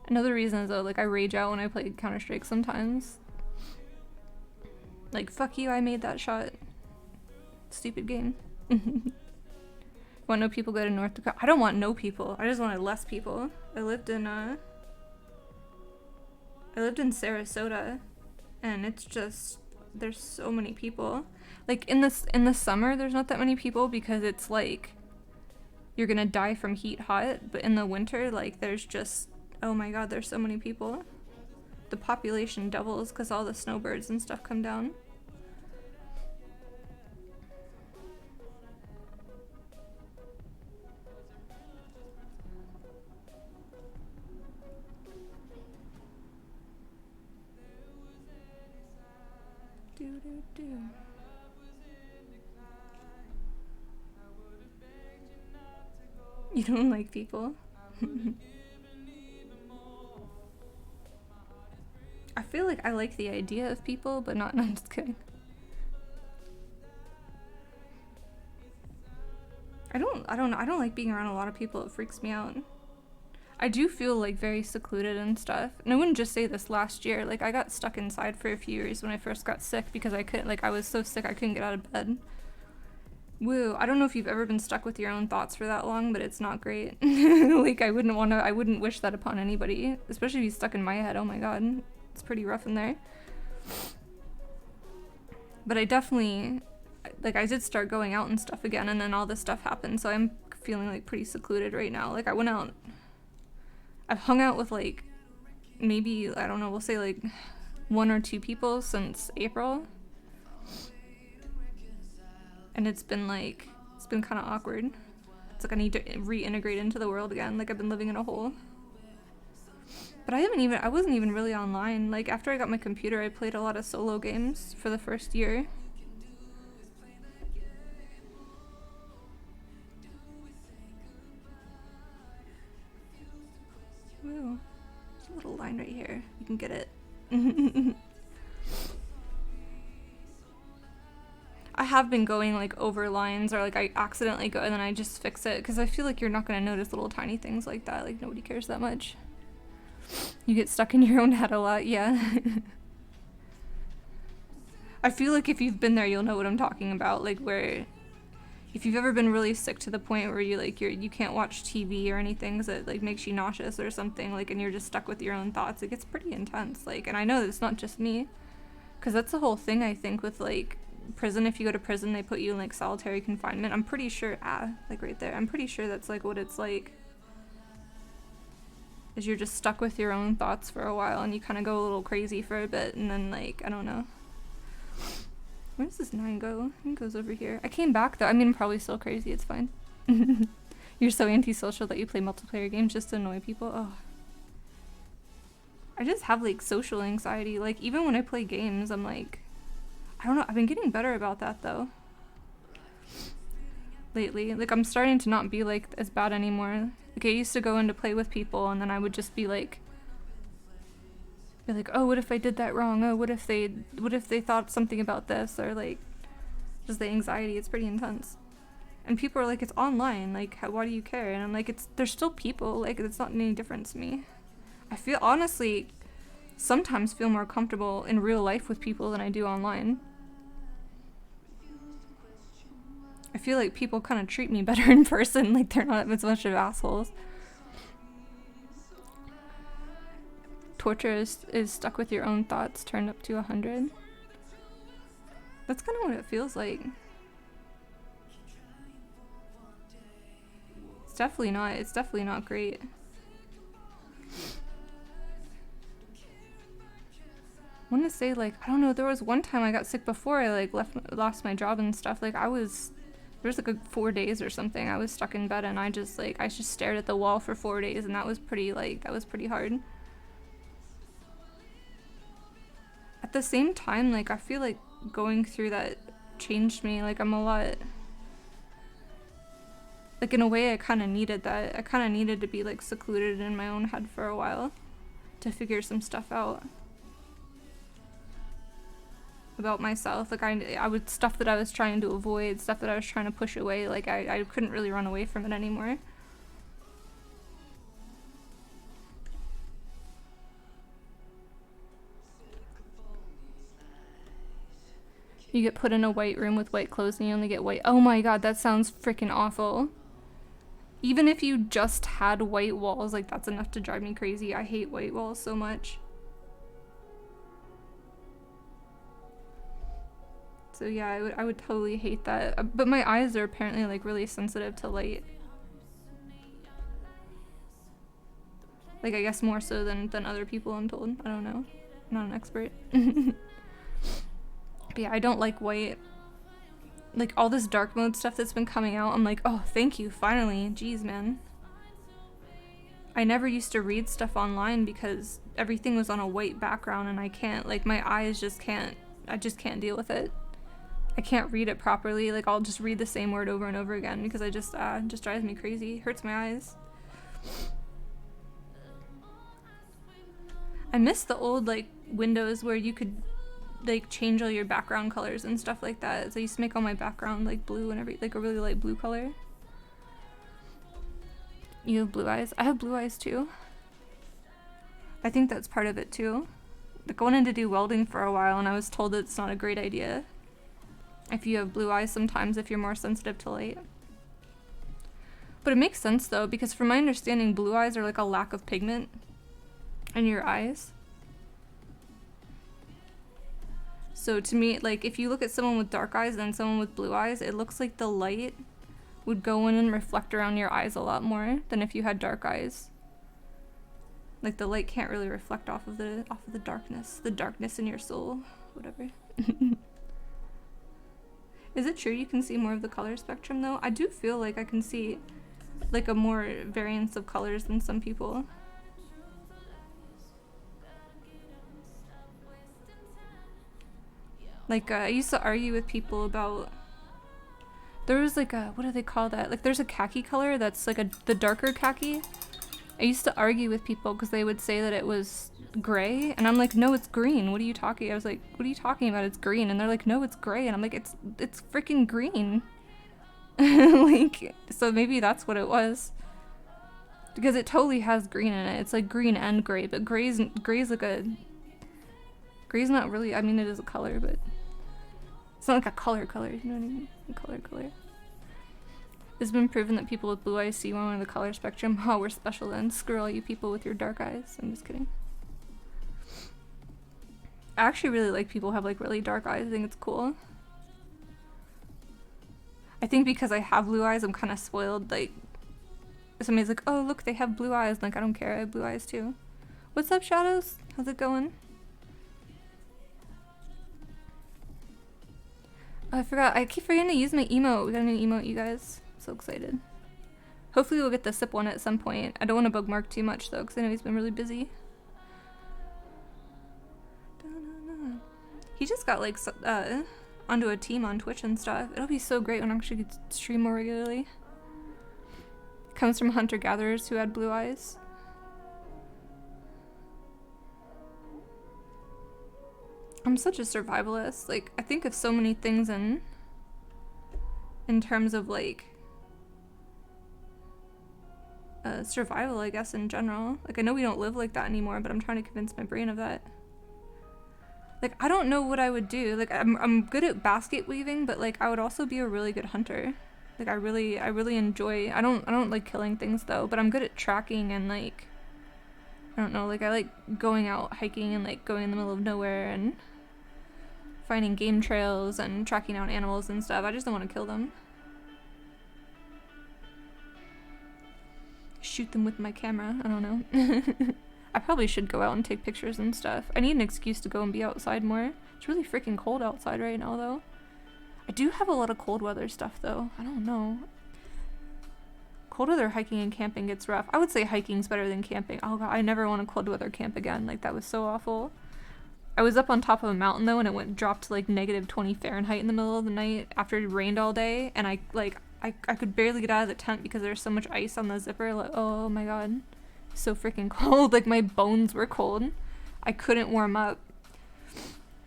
Another reason is though, like I rage out when I play Counter-Strike sometimes. Like fuck you, I made that shot. Stupid game. Want no people, go to North Dakota. I don't want no people. I just wanted less people. I lived in Sarasota, and it's just there's so many people. Like in the summer, there's not that many people because it's like you're gonna die from heat hot. But in the winter, like there's just oh my god, there's so many people. The population doubles because all the snowbirds and stuff come down. You don't like people? I feel like I like the idea of people, but not. No, I'm just kidding. I don't like being around a lot of people. It freaks me out. I do feel like very secluded and stuff. And I wouldn't just say this last year. Like I got stuck inside for a few years when I first got sick because I couldn't, like I was so sick I couldn't get out of bed. Woo, I don't know if you've ever been stuck with your own thoughts for that long, but it's not great. Like I wouldn't wish that upon anybody, especially if you're stuck in my head. Oh my god, it's pretty rough in there. But I definitely, like I did start going out and stuff again, and then all this stuff happened, so I'm feeling like pretty secluded right now. Like I went out, I've hung out with like maybe, I don't know, we'll say like 1 or 2 people since April. And it's been kind of awkward. It's like I need to reintegrate into the world again. Like I've been living in a hole. But I wasn't even really online. Like after I got my computer, I played a lot of solo games for the first year. Woo. There's a little line right here. You can get it. I have been going like over lines, or like I accidentally go and then I just fix it because I feel like you're not going to notice little tiny things like that. Like nobody cares that much. You get stuck in your own head a lot, yeah. I feel like if you've been there, you'll know what I'm talking about. Like where if you've ever been really sick to the point where you can't watch TV or anything because it like makes you nauseous or something, like, and you're just stuck with your own thoughts, it gets pretty intense. Like, and I know that it's not just me, because that's the whole thing I think with like prison. If you go to prison, they put you in like solitary confinement. I'm pretty sure like right there, I'm pretty sure that's like what it's like, is you're just stuck with your own thoughts for a while and you kind of go a little crazy for a bit, and then like I don't know, where does this 9 go? I think it goes over here. I came back though. I mean, I'm probably still crazy, it's fine. You're so antisocial that you play multiplayer games just to annoy people. Oh, I just have like social anxiety. Like even when I play games, I'm like, I don't know, I've been getting better about that though lately. Like I'm starting to not be like as bad anymore. Like I used to go in to play with people and then I would just be like, oh, what if I did that wrong? Oh, what if they thought something about this? Or like just the anxiety, it's pretty intense. And people are like, it's online, like why do you care? And I'm like, they're still people, like it's not any difference to me. I feel honestly sometimes feel more comfortable in real life with people than I do online. I feel like people kind of treat me better in person, like they're not as much of assholes. Torture is stuck with your own thoughts turned up to 100. That's kind of what it feels like. It's definitely not great. I want to say, like, I don't know, there was one time I got sick before I, like, lost my job and stuff. Like, there was, like, 4 days or something. I was stuck in bed and I just stared at the wall for 4 days, and that was pretty hard. At the same time, like, I feel like going through that changed me. Like, I'm a lot, like, in a way, I kind of needed that. I kind of needed to be, like, secluded in my own head for a while to figure some stuff out about myself. Like, I would, stuff that I was trying to avoid, stuff that I was trying to push away, like, I couldn't really run away from it anymore. You get put in a white room with white clothes and you only get white. Oh my god, that sounds freaking awful. Even if you just had white walls, like, that's enough to drive me crazy. I hate white walls so much. So yeah, I would totally hate that. But my eyes are apparently, like, really sensitive to light. Like, I guess more so than other people, I'm told. I don't know. I'm not an expert. But yeah, I don't like white. Like, all this dark mode stuff that's been coming out, I'm like, oh, thank you, finally. Jeez, man. I never used to read stuff online because everything was on a white background and I can't, like, my eyes just can't, I just can't deal with it. I can't read it properly. Like, I'll just read the same word over and over again because it just drives me crazy. Hurts my eyes. I miss the old, like, Windows where you could, like, change all your background colors and stuff like that. So I used to make all my background, like, blue and like, a really light blue color. You have blue eyes? I have blue eyes too. I think that's part of it too. Like, I wanted to do welding for a while and I was told that it's not a great idea if you have blue eyes sometimes, if you're more sensitive to light. But it makes sense though, because from my understanding, blue eyes are like a lack of pigment in your eyes. So to me, like, if you look at someone with dark eyes and then someone with blue eyes, it looks like the light would go in and reflect around your eyes a lot more than if you had dark eyes. Like, the light can't really reflect off of the darkness in your soul, whatever. Is it true you can see more of the color spectrum though? I do feel like I can see, like, a more variance of colors than some people. Like, I used to argue with people about, there was like a, what do they call that? Like, there's a khaki color that's like the darker khaki. I used to argue with people because they would say that it was gray, and I'm like, no, it's green. What are you talking? I was like, what are you talking about? It's green. And they're like, no, it's gray. And I'm like, it's freaking green. Like, so maybe that's what it was. Because it totally has green in it. It's like green and gray, but gray's like a, gray's not really, I mean, it is a color, but it's not like a color, you know what I mean? A color. It's been proven that people with blue eyes see one of the color spectrum. Oh, we're special then. Screw all you people with your dark eyes. I'm just kidding. I actually really like people who have, like, really dark eyes. I think it's cool. I think because I have blue eyes, I'm kind of spoiled. Like, somebody's like, oh, look, they have blue eyes. Like, I don't care. I have blue eyes too. What's up, Shadows? How's it going? Oh, I forgot. I keep forgetting to use my emote. We got a new emote, you guys. So excited. Hopefully we'll get the sip one at some point. I don't want to bug Mark too much though, because I know he's been really busy. He just got, like, onto a team on Twitch and stuff. It'll be so great when I actually get to stream more regularly. Comes from hunter-gatherers who had blue eyes. I'm such a survivalist. Like, I think of so many things in terms of, like, survival, I guess, in general. Like, I know we don't live like that anymore, but I'm trying to convince my brain of that. Like, I don't know what I would do. Like, I'm good at basket weaving, but, like, I would also be a really good hunter. Like, I really enjoy, I don't like killing things though, but I'm good at tracking and, like, I don't know, like, I like going out hiking and, like, going in the middle of nowhere and finding game trails and tracking down animals and stuff. I just don't want to kill them. Shoot them with my camera. I don't know. I probably should go out and take pictures and stuff. I need an excuse to go and be outside more. It's really freaking cold outside right now, though. I do have a lot of cold weather stuff, though. I don't know. Cold weather hiking and camping gets rough. I would say hiking's better than camping. Oh god, I never want to cold weather camp again. Like, that was so awful. I was up on top of a mountain, though, and it dropped to like negative 20 Fahrenheit in the middle of the night after it rained all day, and I could barely get out of the tent because there was so much ice on the zipper. Like, oh my god. So freaking cold. Like, my bones were cold. I couldn't warm up.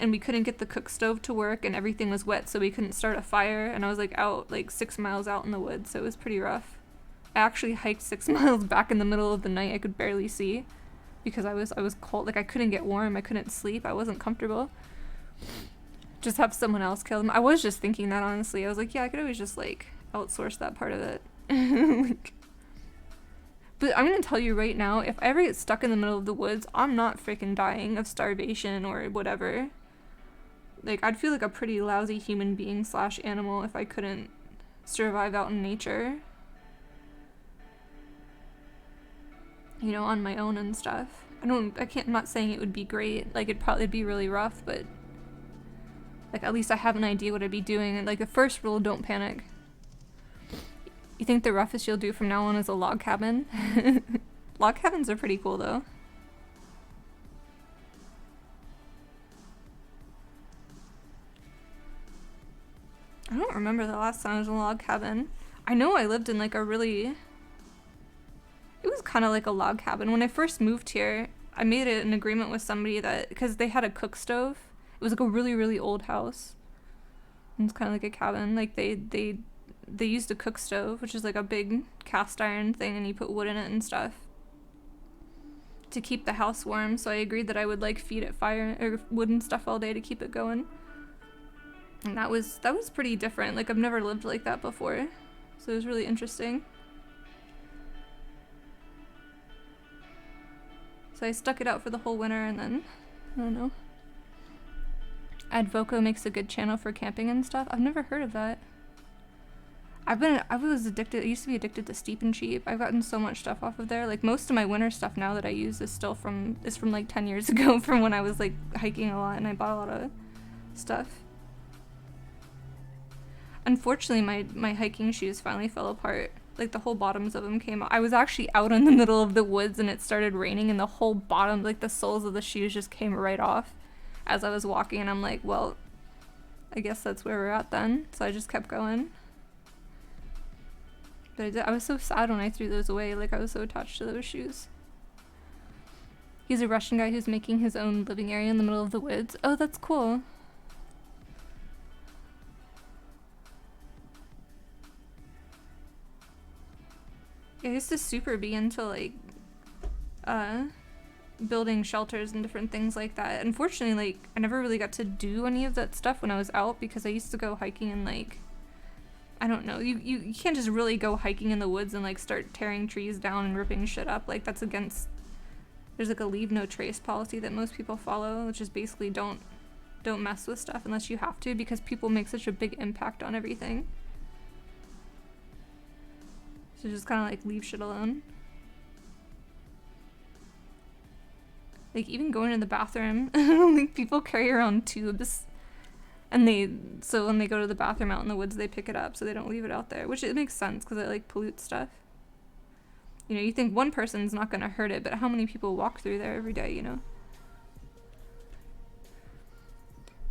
And we couldn't get the cook stove to work, and everything was wet, so we couldn't start a fire, and I was like out like 6 miles out in the woods, so it was pretty rough. I actually hiked 6 miles back in the middle of the night. I could barely see because I was cold. Like, I couldn't get warm. I couldn't sleep. I wasn't comfortable. Just have someone else kill them. I was just thinking that, honestly. I was like, yeah, I could always just like outsource that part of it. Like, but I'm gonna tell you right now, if I ever get stuck in the middle of the woods, I'm not freaking dying of starvation or whatever. Like, I'd feel like a pretty lousy human being / animal if I couldn't survive out in nature. You know, on my own and stuff. I'm not saying it would be great. Like, it'd probably be really rough, but like, at least I have an idea what I'd be doing. And like, the first rule, don't panic. You think the roughest you'll do from now on is a log cabin? Log cabins are pretty cool, though. I don't remember the last time I was in a log cabin. I know I lived in like a really... It was kind of like a log cabin. When I first moved here, I made an agreement with somebody that... Because they had a cook stove. It was like a really, really old house. It was kind of like a cabin. Like, they used a cook stove, which is like a big cast iron thing, and you put wood in it and stuff to keep the house warm. So I agreed that I would like feed it fire or wood and stuff all day to keep it going. And that was pretty different. Like, I've never lived like that before. So it was really interesting. So I stuck it out for the whole winter, and then, I don't know. Advoco makes a good channel for camping and stuff. I've never heard of that. I was addicted. I used to be addicted to Steep and Cheap. I've gotten so much stuff off of there. Like, most of my winter stuff now that I use is still from like 10 years ago, from when I was like hiking a lot and I bought a lot of stuff. Unfortunately, my hiking shoes finally fell apart. Like, the whole bottoms of them came off. I was actually out in the middle of the woods and it started raining, and the whole bottom, like the soles of the shoes, just came right off as I was walking, and I'm like, well, I guess that's where we're at then. So I just kept going. But I was so sad when I threw those away. Like, I was so attached to those shoes. He's a Russian guy who's making his own living area in the middle of the woods. Oh, that's cool. I used to super be into like building shelters and different things like that. Unfortunately, like, I never really got to do any of that stuff when I was out, because I used to go hiking and like, I don't know, you can't just really go hiking in the woods and like start tearing trees down and ripping shit up. Like, that's against, there's like a leave no trace policy that most people follow, which is basically don't mess with stuff unless you have to, because people make such a big impact on everything. So just kind of like leave shit alone. Like, even going to the bathroom, like, people carry around tubes, and so when they go to the bathroom out in the woods, they pick it up so they don't leave it out there, which it makes sense because it like pollutes stuff. You know, you think one person's not gonna hurt it, but how many people walk through there every day, you know?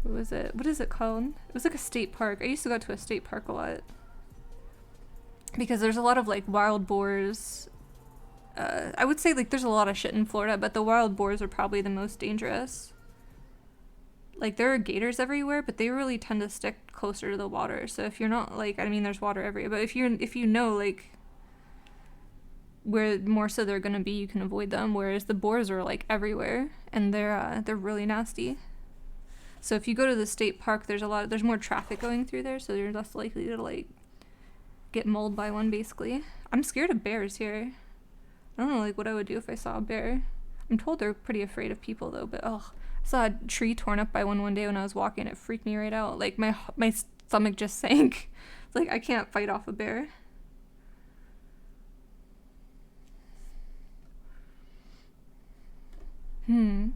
What was it? What is it called? It was like a state park. I used to go to a state park a lot, because there's a lot of like wild boars. I would say like there's a lot of shit in Florida, but the wild boars are probably the most dangerous. Like, there are gators everywhere, but they really tend to stick closer to the water. So if you're not like, I mean, there's water everywhere, but if you know like where more so they're gonna be, you can avoid them. Whereas the boars are like everywhere, and they're really nasty. So if you go to the state park, there's more traffic going through there, so you're less likely to like get mauled by one, basically. I'm scared of bears here. I don't know like what I would do if I saw a bear. I'm told they're pretty afraid of people though, but ugh, Saw a tree torn up by one day when I was walking. It freaked me right out. Like my stomach just sank. It's like I can't fight off a bear. And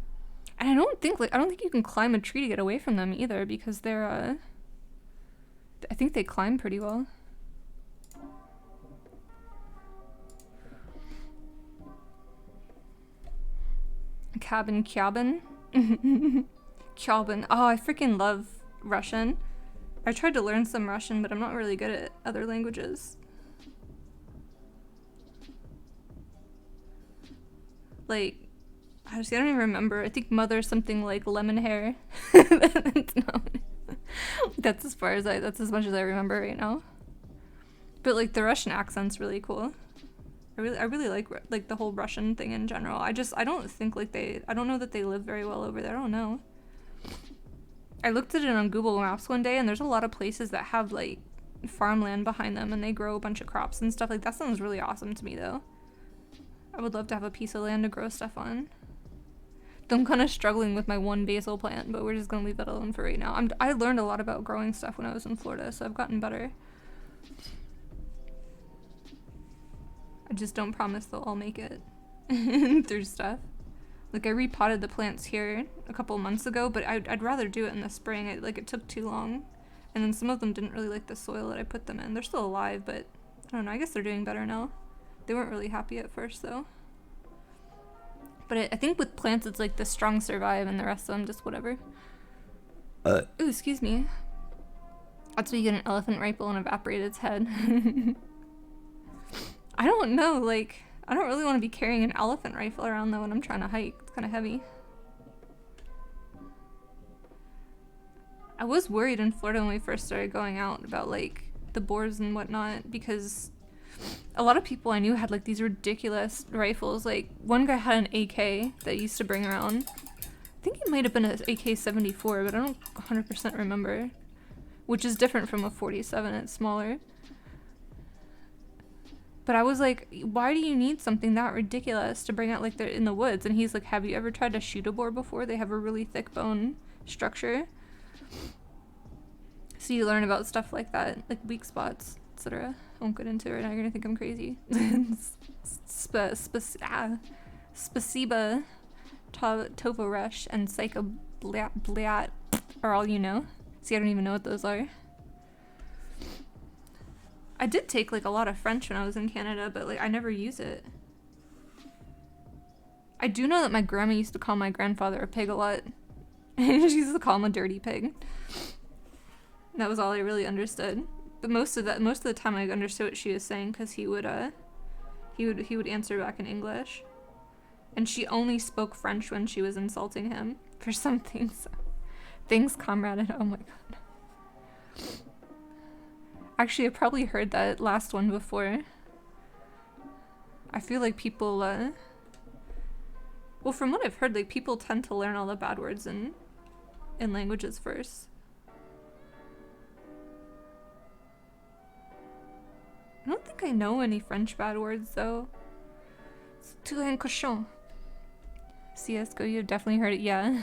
I don't think you can climb a tree to get away from them either, because they're I think they climb pretty well. Cabin. Kyabin. Oh, I freaking love Russian. I tried to learn some Russian, but I'm not really good at other languages. Like, I don't even remember. I think mother's something like lemon hair. That's as much as I remember right now. But like the Russian accent's really cool. I really like the whole Russian thing in general. I don't think like I don't know that they live very well over there. I don't know. I looked at it on Google Maps one day, and there's a lot of places that have like farmland behind them, and they grow a bunch of crops and stuff. Like, that sounds really awesome to me though. I would love to have a piece of land to grow stuff on. I'm kind of struggling with my one basil plant, but we're just gonna leave that alone for right now. I learned a lot about growing stuff when I was in Florida, so I've gotten better. I just don't promise they'll all make it through stuff. Like, I repotted the plants here a couple months ago, but I'd rather do it in the spring. It took too long. And then some of them didn't really like the soil that I put them in. They're still alive, but I don't know. I guess they're doing better now. They weren't really happy at first, though. But I think with plants, it's like the strong survive and the rest of them just whatever. Ooh, excuse me. That's where you get an elephant rifle and evaporate its head. I don't know, like, I don't really want to be carrying an elephant rifle around though when I'm trying to hike. It's kind of heavy. I was worried in Florida when we first started going out about like the boars and whatnot, because a lot of people I knew had like these ridiculous rifles. Like, one guy had an AK that he used to bring around. I think it might have been an AK-74, but I don't 100% remember. Which is different from a 47, it's smaller. But I was like, why do you need something that ridiculous to bring out like they're in the woods? And he's like, have you ever tried to shoot a boar before? They have a really thick bone structure. So you learn about stuff like that, like weak spots, etc. I won't get into it right now, you're gonna think I'm crazy. Spasiba, Tovaresh, and Psycho Blat are all you know. See, I don't even know what those are. I did take like a lot of French when I was in Canada, but like I never use it. I do know that my grandma used to call my grandfather a pig a lot. She used to call him a dirty pig. That was all I really understood. But most of the time I understood what she was saying, because he would answer back in English. And she only spoke French when she was insulting him for some things. Thanks, comrade, and oh my god. Actually, I probably heard that last one before. I feel like people, well, from what I've heard, like, people tend to learn all the bad words in languages first. I don't think I know any French bad words, though. Tu es un cochon. CSGO, you've definitely heard it, yeah.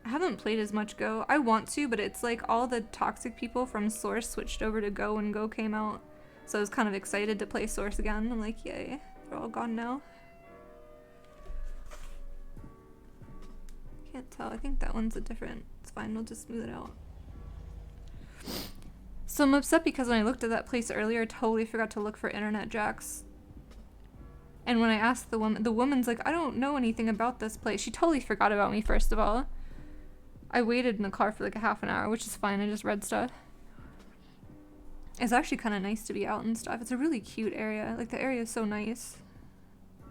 I haven't played as much Go. I want to, but it's like all the toxic people from Source switched over to Go when Go came out. So I was kind of excited to play Source again. I'm like, yay, they're all gone now. Can't tell. I think that one's a different. It's fine, we'll just smooth it out. So I'm upset because when I looked at that place earlier, I totally forgot to look for internet jacks. And when I asked the woman's like, I don't know anything about this place. She totally forgot about me, first of all. I waited in the car for like a half an hour, which is fine. I just read stuff. It's actually kind of nice to be out and stuff. It's a really cute area. Like, the area is so nice.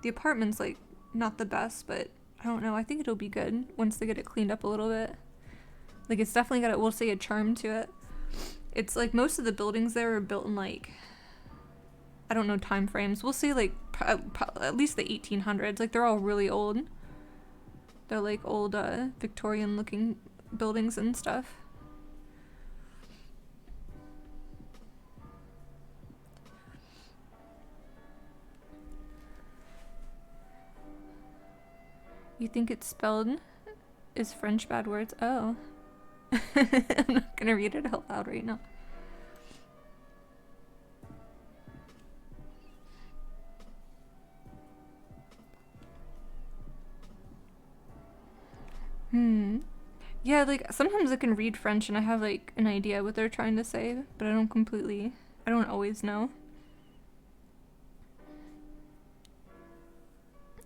The apartment's like not the best, but I don't know. I think it'll be good once they get it cleaned up a little bit. Like, it's definitely got, we'll say, a charm to it. It's like most of the buildings there are built in like, I don't know time frames. We'll say like at least the 1800s. Like, they're all really old. They're like old Victorian looking buildings and stuff. You think it's spelled is French bad words? Oh. I'm not gonna read it out loud right now. Yeah, like sometimes I can read French and I have like an idea what they're trying to say, but I don't always know.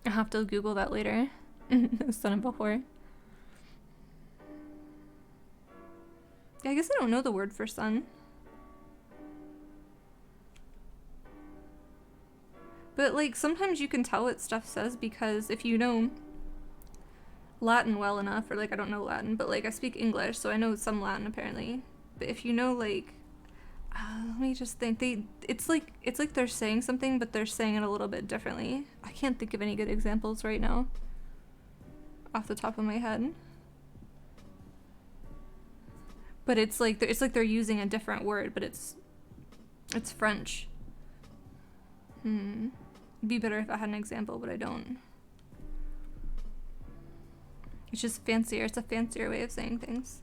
I'll have to Google that later. I've done it before. Yeah, I guess I don't know the word for sun. But like sometimes you can tell what stuff says because if you know Latin well enough, or like I don't know Latin, but like I speak English, so I know some Latin apparently. But if you know like, let me just think. It's like they're saying something, but they're saying it a little bit differently. I can't think of any good examples right now, off the top of my head. But it's like they're using a different word, but it's French. It'd be better if I had an example, but I don't. It's just fancier. It's a fancier way of saying things.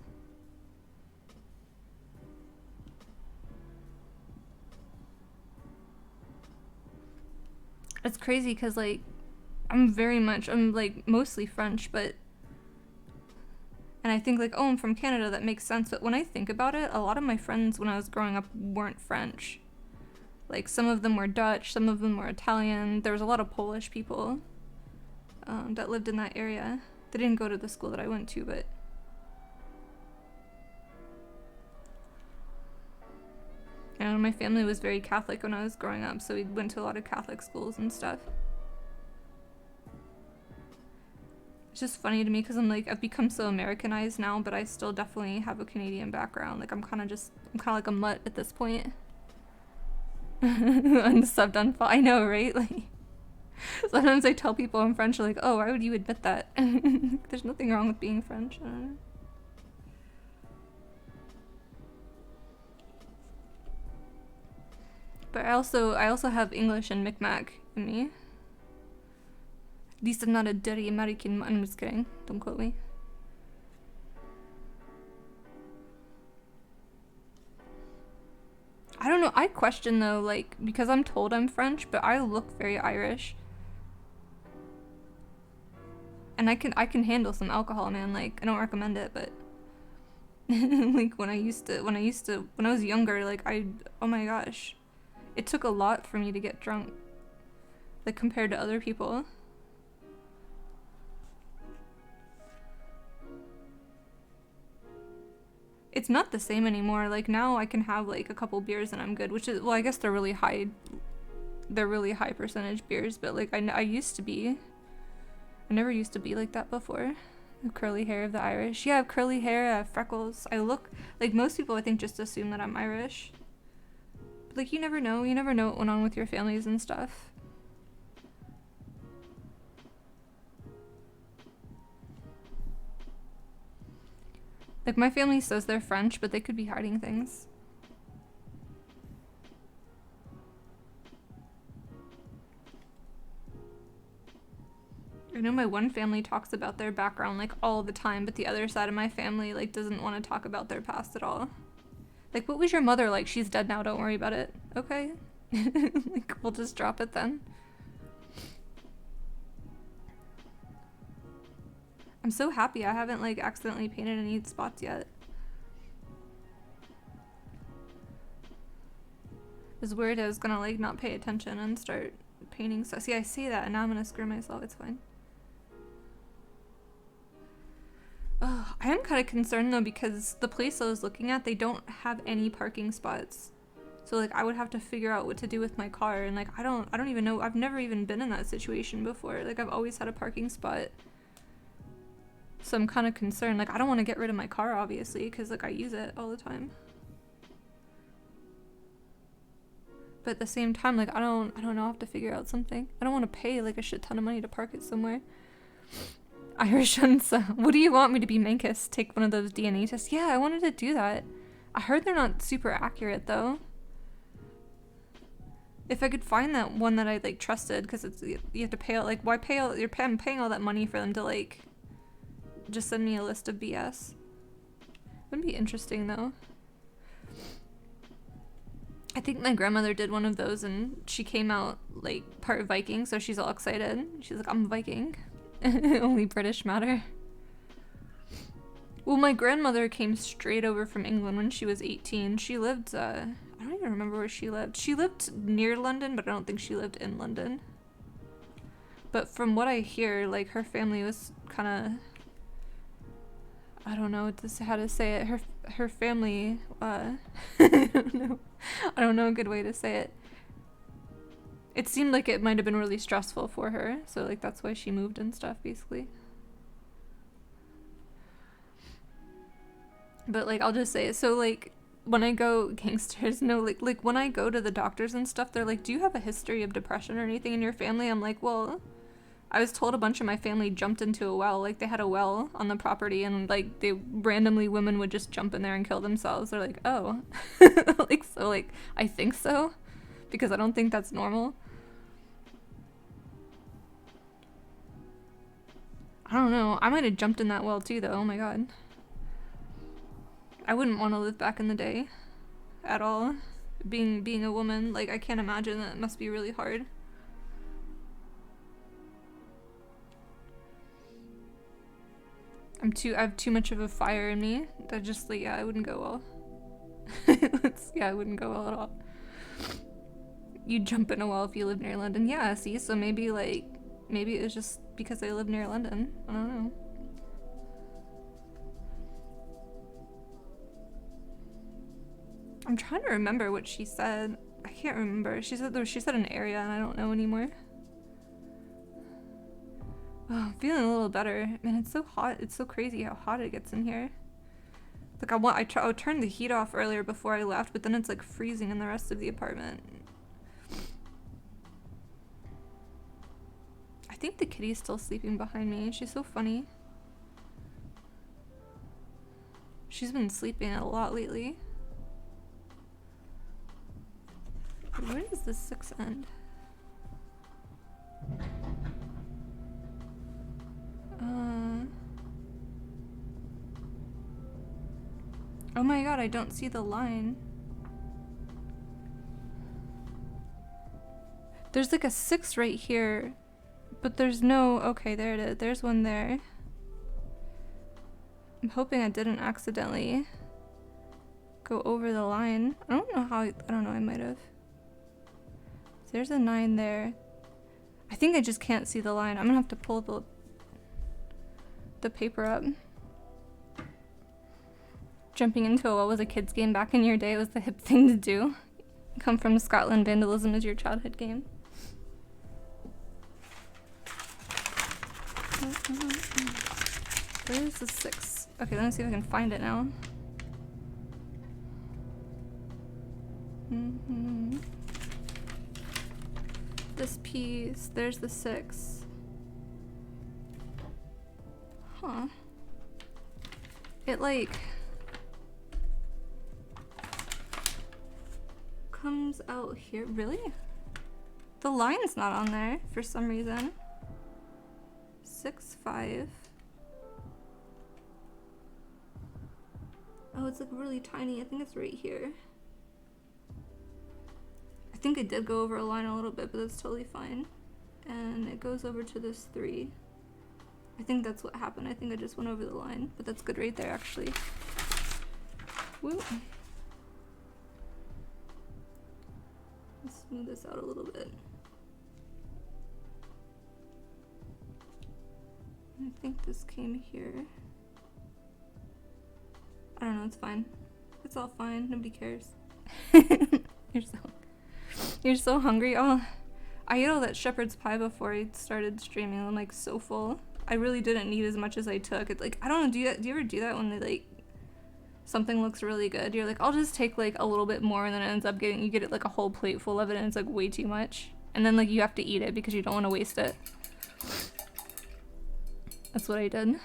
It's crazy because like I'm like mostly French, but and I think like, oh, I'm from Canada, that makes sense. But when I think about it, a lot of my friends when I was growing up weren't French. Like some of them were Dutch, some of them were Italian. There was a lot of Polish people that lived in that area. They didn't go to the school that I went to, but and my family was very Catholic when I was growing up, so we went to a lot of Catholic schools and stuff. It's just funny to me because I'm like, I've become so Americanized now, but I still definitely have a Canadian background. Like I'm kind of like a mutt at this point. Unsubbed, unfollow. I know, right? Like sometimes I tell people I'm French, like, oh, why would you admit that? There's nothing wrong with being French. I don't know. But I also have English and Micmac in me. At least I'm not a dirty American. I'm just kidding. Don't quote me. I don't know. I question though, like, because I'm told I'm French, but I look very Irish. And I can handle some alcohol, man. Like, I don't recommend it, but like when I was younger, like oh my gosh. It took a lot for me to get drunk. Like compared to other people. It's not the same anymore. Like now I can have like a couple beers and I'm good, which is, well, I guess they're really high percentage beers, but like I used to be. I never used to be like that before. The curly hair of the Irish. Yeah, I have curly hair, I have freckles. I look like most people I think just assume that I'm Irish. But like you never know what went on with your families and stuff. Like my family says they're French, but they could be hiding things. I know my one family talks about their background like all the time, but the other side of my family like doesn't want to talk about their past at all. Like, what was your mother like? She's dead now, don't worry about it. Okay? Like, we'll just drop it then. I'm so happy I haven't like accidentally painted any spots yet. It's weird I was gonna like not pay attention and start painting stuff. See, I say that and now I'm gonna screw myself. It's fine. Oh, I am kind of concerned though because the place I was looking at, they don't have any parking spots. So like I would have to figure out what to do with my car, and like I don't even know. I've never even been in that situation before. Like I've always had a parking spot. So I'm kind of concerned. Like I don't want to get rid of my car obviously because like I use it all the time. But at the same time, like I don't know, I have to figure out something. I don't want to pay like a shit ton of money to park it somewhere. Irish Unsa. What do you want me to be, Mankus? Take one of those DNA tests? Yeah, I wanted to do that. I heard they're not super accurate though. If I could find that one that I like trusted, because it's you have to pay out, like, why pay all, I'm paying all that money for them to like just send me a list of BS. Would be interesting though. I think my grandmother did one of those and she came out like part Viking, so she's all excited. She's like, I'm a Viking. Only British matter. Well, my grandmother came straight over from England when she was 18. She lived, I don't even remember where she lived. She lived near London, but I don't think she lived in London. But from what I hear, like, her family was kind of, I don't know how to say it. Her family, I don't know. I don't know a good way to say it. It seemed like it might have been really stressful for her, so like that's why she moved and stuff, basically. But like, I'll just say it. So like, when I go, gangsters, no, like when I go to the doctors and stuff, they're like, do you have a history of depression or anything in your family? I'm like, well, I was told a bunch of my family jumped into a well. Like, they had a well on the property, and like, they randomly, women would just jump in there and kill themselves. They're like, oh. Like, so like, I think so, because I don't think that's normal. I don't know. I might have jumped in that well too, though. Oh my god. I wouldn't want to live back in the day at all. Being a woman, like, I can't imagine. That must be really hard. I have too much of a fire in me. That just, like, yeah, it wouldn't go well. Yeah, it wouldn't go well at all. You'd jump in a well if you live near London. Yeah, see, so maybe it was just because I live near London. I don't know. I'm trying to remember what she said. I can't remember. She said an area, and I don't know anymore. Oh, I'm feeling a little better. Man, it's so hot. It's so crazy how hot it gets in here. Like, I turned the heat off earlier before I left, but then it's like freezing in the rest of the apartment. I think the kitty's still sleeping behind me. She's so funny. She's been sleeping a lot lately. Where does this 6 end? Oh my god, I don't see the line. There's like a 6 right here, but there's no... Okay, there it is. There's one there. I'm hoping I didn't accidentally go over the line. I don't know how... I don't know, I might have. There's a 9 there. I think I just can't see the line. I'm gonna have to pull the paper up. Jumping into a well was a kid's game back in your day. It was the hip thing to do. Come from Scotland, vandalism is your childhood game. Where is the 6? Okay, let me see if I can find it now. This piece, there's the 6. Huh. It like comes out here. Really? The line's not on there for some reason. 6, 5. Oh, it's like really tiny. I think it's right here. I think I did go over a line a little bit, but that's totally fine. And it goes over to this 3. I think that's what happened. I think I just went over the line, but that's good right there, actually. Woo. Let's smooth this out a little bit. I think this came here. I don't know, it's fine. It's all fine, nobody cares. You're so hungry. Oh, I ate all that shepherd's pie before I started streaming. I'm like so full. I really didn't need as much as I took. It's like, I don't know, do you ever do that when they like something looks really good? You're like, I'll just take like a little bit more, and then it ends up you get it like a whole plate full of it, and it's like way too much. And then like you have to eat it because you don't want to waste it. That's what I did.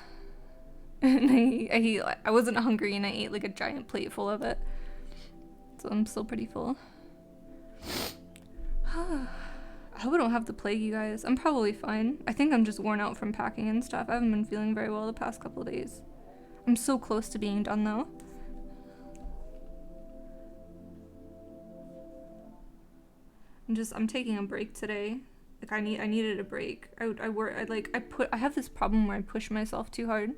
And I wasn't hungry, and I ate like a giant plate full of it. So I'm still pretty full. I hope I don't have to plague you guys. I'm probably fine. I think I'm just worn out from packing and stuff. I haven't been feeling very well the past couple of days. I'm so close to being done though. I'm taking a break today. Like I needed a break. I have this problem where I push myself too hard.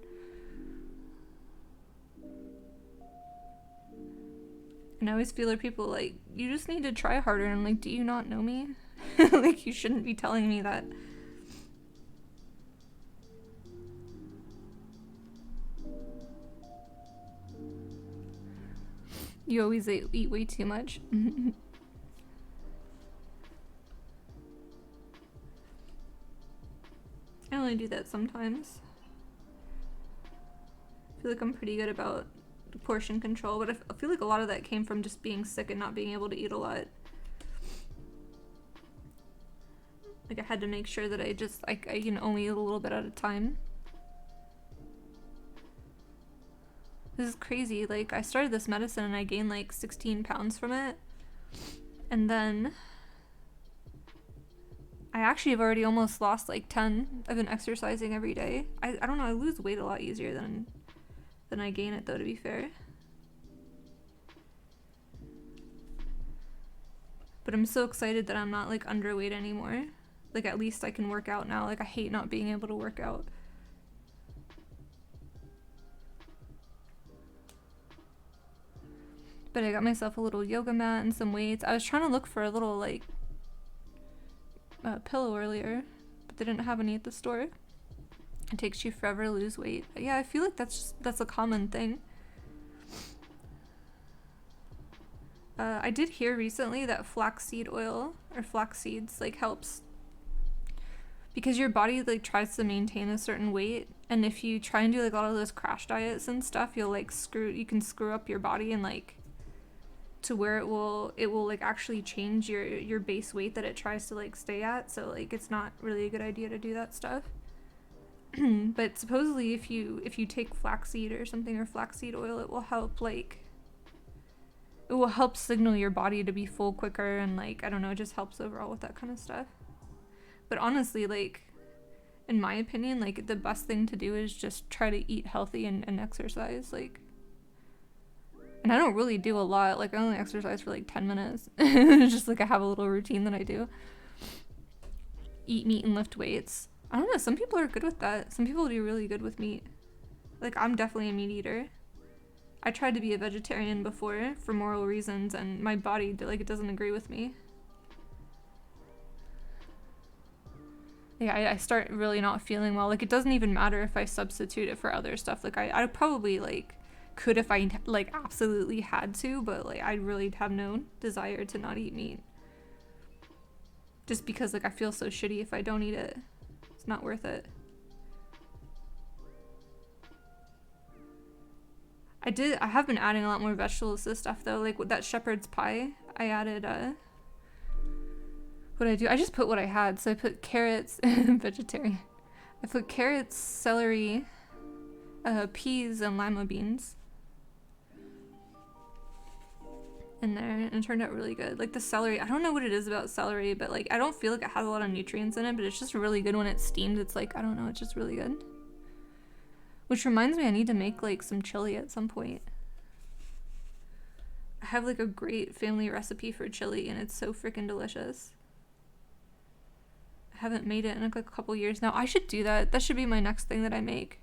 And I always feel like people like, you just need to try harder, and I'm like, do you not know me? Like, you shouldn't be telling me that. You always eat way too much. I only do that sometimes. I feel like I'm pretty good about portion control, but I feel like a lot of that came from just being sick and not being able to eat a lot. Like I had to make sure that I only eat a little bit at a time. This is crazy. Like I started this medicine and I gained like 16 pounds from it. And then I actually have already almost lost like 10. I've been exercising every day. I don't know, I lose weight a lot easier than I gain it though, to be fair. But I'm so excited that I'm not like underweight anymore. Like at least I can work out now. Like I hate not being able to work out. But I got myself a little yoga mat and some weights. I was trying to look for a little like pillow earlier, but they didn't have any at the store. It takes you forever to lose weight. But yeah, I feel like that's a common thing. I did hear recently that flaxseed oil or flax seeds like helps because your body like tries to maintain a certain weight, and if you try and do like a lot of those crash diets and stuff, you can screw up your body and like to where it will like actually change your base weight that it tries to like stay at. So like it's not really a good idea to do that stuff. But supposedly if you take flaxseed or something, or flaxseed oil, it will help signal your body to be full quicker, and like I don't know, it just helps overall with that kind of stuff. But honestly, like in my opinion, like the best thing to do is just try to eat healthy and exercise. Like, and I don't really do a lot. Like I only exercise for like 10 minutes. It's just like I have a little routine that I do. Eat meat and lift weights. I don't know, some people are good with that. Some people do really good with meat. Like I'm definitely a meat eater. I tried to be a vegetarian before for moral reasons, and my body like it doesn't agree with me. Yeah, I start really not feeling well. Like it doesn't even matter if I substitute it for other stuff. Like I probably like could if I like absolutely had to, but like I really have no desire to not eat meat. Just because like I feel so shitty if I don't eat it. It's not worth it. I have been adding a lot more vegetables to stuff though. Like with that shepherd's pie, I added what did I do? I just put what I had. So I put carrots, vegetarian. I put carrots, celery, peas, and lima beans in there, and it turned out really good. Like the celery, I don't know what it is about celery, but like I don't feel like it has a lot of nutrients in it, but it's just really good when it's steamed. It's like, I don't know, it's just really good. Which reminds me, I need to make like some chili at some point. I have like a great family recipe for chili, and it's so freaking delicious. I haven't made it in like a couple years now. I should do that. That should be my next thing that I make.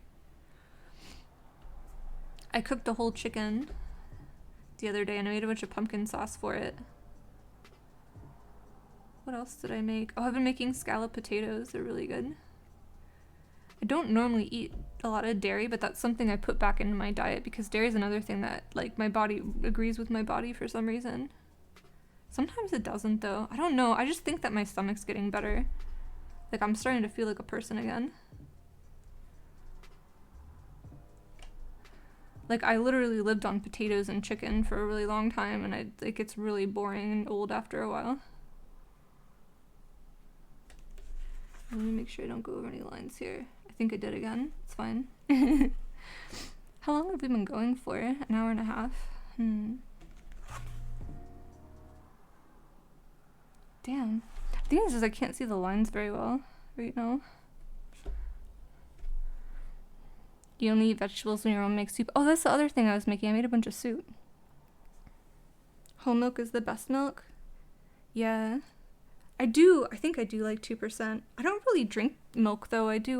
I cooked the whole chicken the other day and I made a bunch of pumpkin sauce for it. What else did I make? Oh, I've been making scallop potatoes. They're really good. I don't normally eat a lot of dairy, but that's something I put back into my diet because dairy is another thing that like my body agrees with my body for some reason. Sometimes it doesn't though. I don't know. I just think that my stomach's getting better. Like I'm starting to feel like a person again. Like I literally lived on potatoes and chicken for a really long time, and it gets really boring and old after a while. Let me make sure I don't go over any lines here. I think I did again. It's fine. How long have we been going for? An hour and a half? Damn. The thing is I can't see the lines very well right now. You only eat vegetables when your mom makes soup. Oh, that's the other thing I was making. I made a bunch of soup. Whole milk is the best milk? Yeah. I think I do like 2%. I don't really drink milk though. I do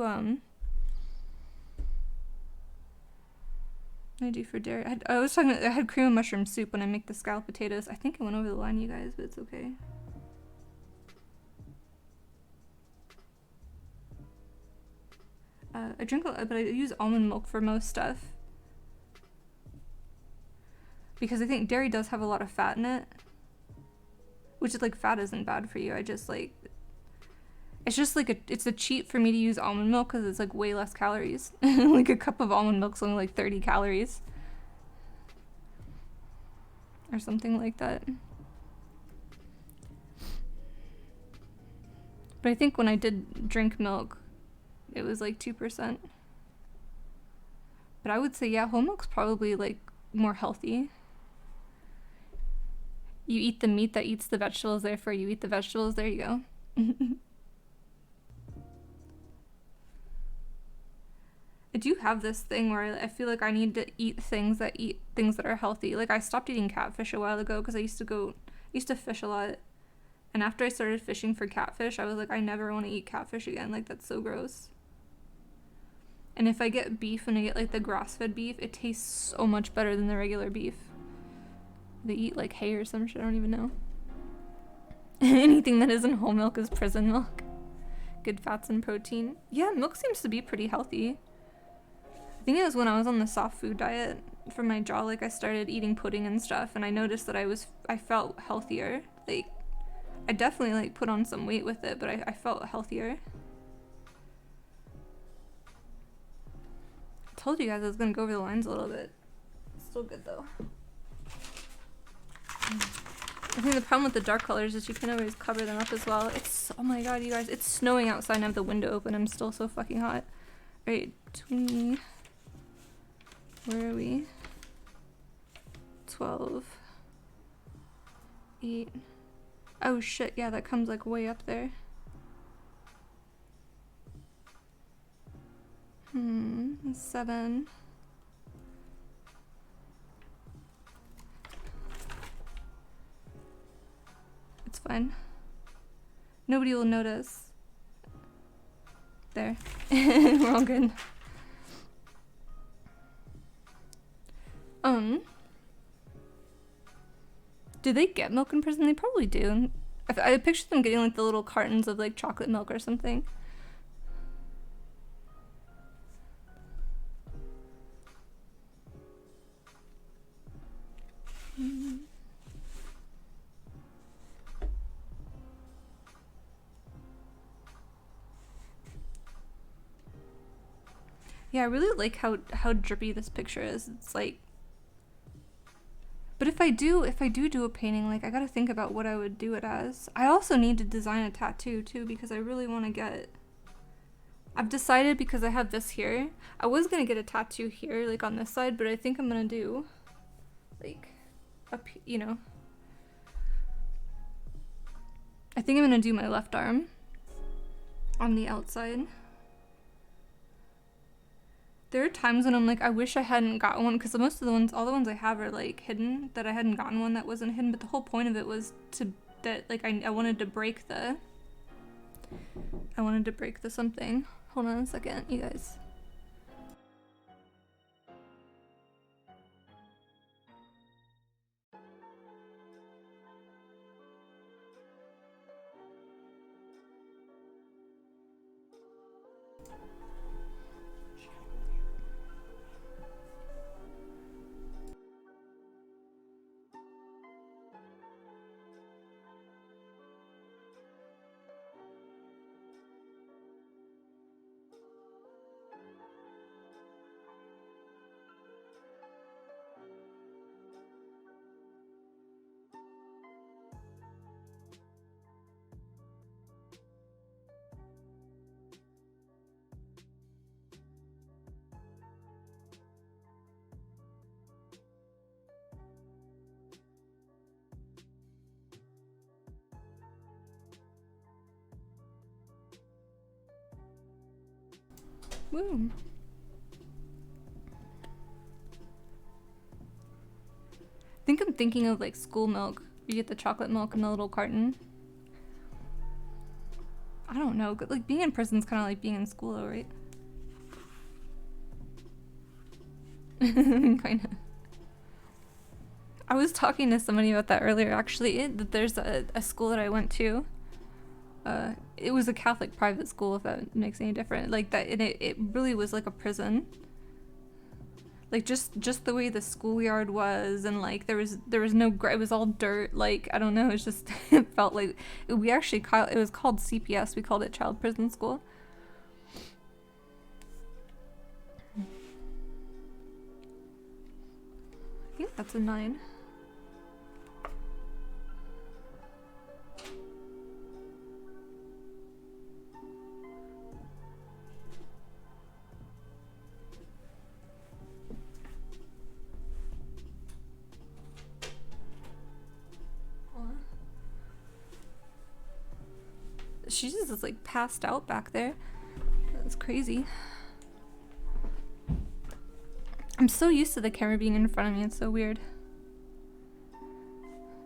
for dairy. I was talking, I had cream and mushroom soup when I make the scalloped potatoes. I think I went over the line, you guys, but it's okay. I drink a lot, but I use almond milk for most stuff. Because I think dairy does have a lot of fat in it. Which is like, fat isn't bad for you. I just like, it's just like it's a cheat for me to use almond milk because it's like way less calories. Like a cup of almond milk's only like 30 calories. Or something like that. But I think when I did drink milk, it was like 2%. But I would say, yeah, whole milk's probably like more healthy. You eat the meat that eats the vegetables, therefore you eat the vegetables. There you go. I do have this thing where I feel like I need to eat things that are healthy. Like I stopped eating catfish a while ago because I used to fish a lot. And after I started fishing for catfish, I was like, I never want to eat catfish again. Like that's so gross. And if I get beef and I get like the grass-fed beef, it tastes so much better than the regular beef. They eat like hay or some shit, I don't even know. Anything that isn't whole milk is prison milk. Good fats and protein. Yeah, milk seems to be pretty healthy. I think it was when I was on the soft food diet for my jaw, like I started eating pudding and stuff, and I noticed that I felt healthier. Like, I definitely like put on some weight with it, but I felt healthier. I told you guys I was gonna go over the lines a little bit. It's still good though. I think the problem with the dark colors is you can always cover them up as well. Oh my god, you guys, it's snowing outside and I have the window open. I'm still so fucking hot. Right, where are we? 12. 8. Oh shit, yeah, that comes like way up there. 7. It's fine. Nobody will notice. There. We're all good. Do they get milk in prison? They probably do. I picture them getting like the little cartons of like chocolate milk or something. Yeah, I really like how drippy this picture is. It's like, but if I do a painting, like I gotta think about what I would do it as. I also need to design a tattoo too because I really want to get. I've decided because I have this here. I was gonna get a tattoo here, like on this side, but I think I'm gonna do, like, up, you know. I think I'm gonna do my left arm on the outside. There are times when I'm like, I wish I hadn't got one, because all the ones I have are like hidden, that I hadn't gotten one that wasn't hidden, but the whole point of it was I wanted to break the something. Hold on a second, you guys. Woo. I think I'm thinking of like school milk. You get the chocolate milk in the little carton. I don't know. Like being in prison is kind of like being in school, though, right? Kind of. I was talking to somebody about that earlier, actually. That there's a school that I went to. It was a Catholic private school, if that makes any difference. Like that, it really was like a prison. Like just the way the schoolyard was, and like there was no it was all dirt. Like I don't know, it's just it felt like it was called CPS. We called it Child Prison School. I think that's a 9. She just is like passed out back there. That's crazy. I'm so used to the camera being in front of me, it's so weird.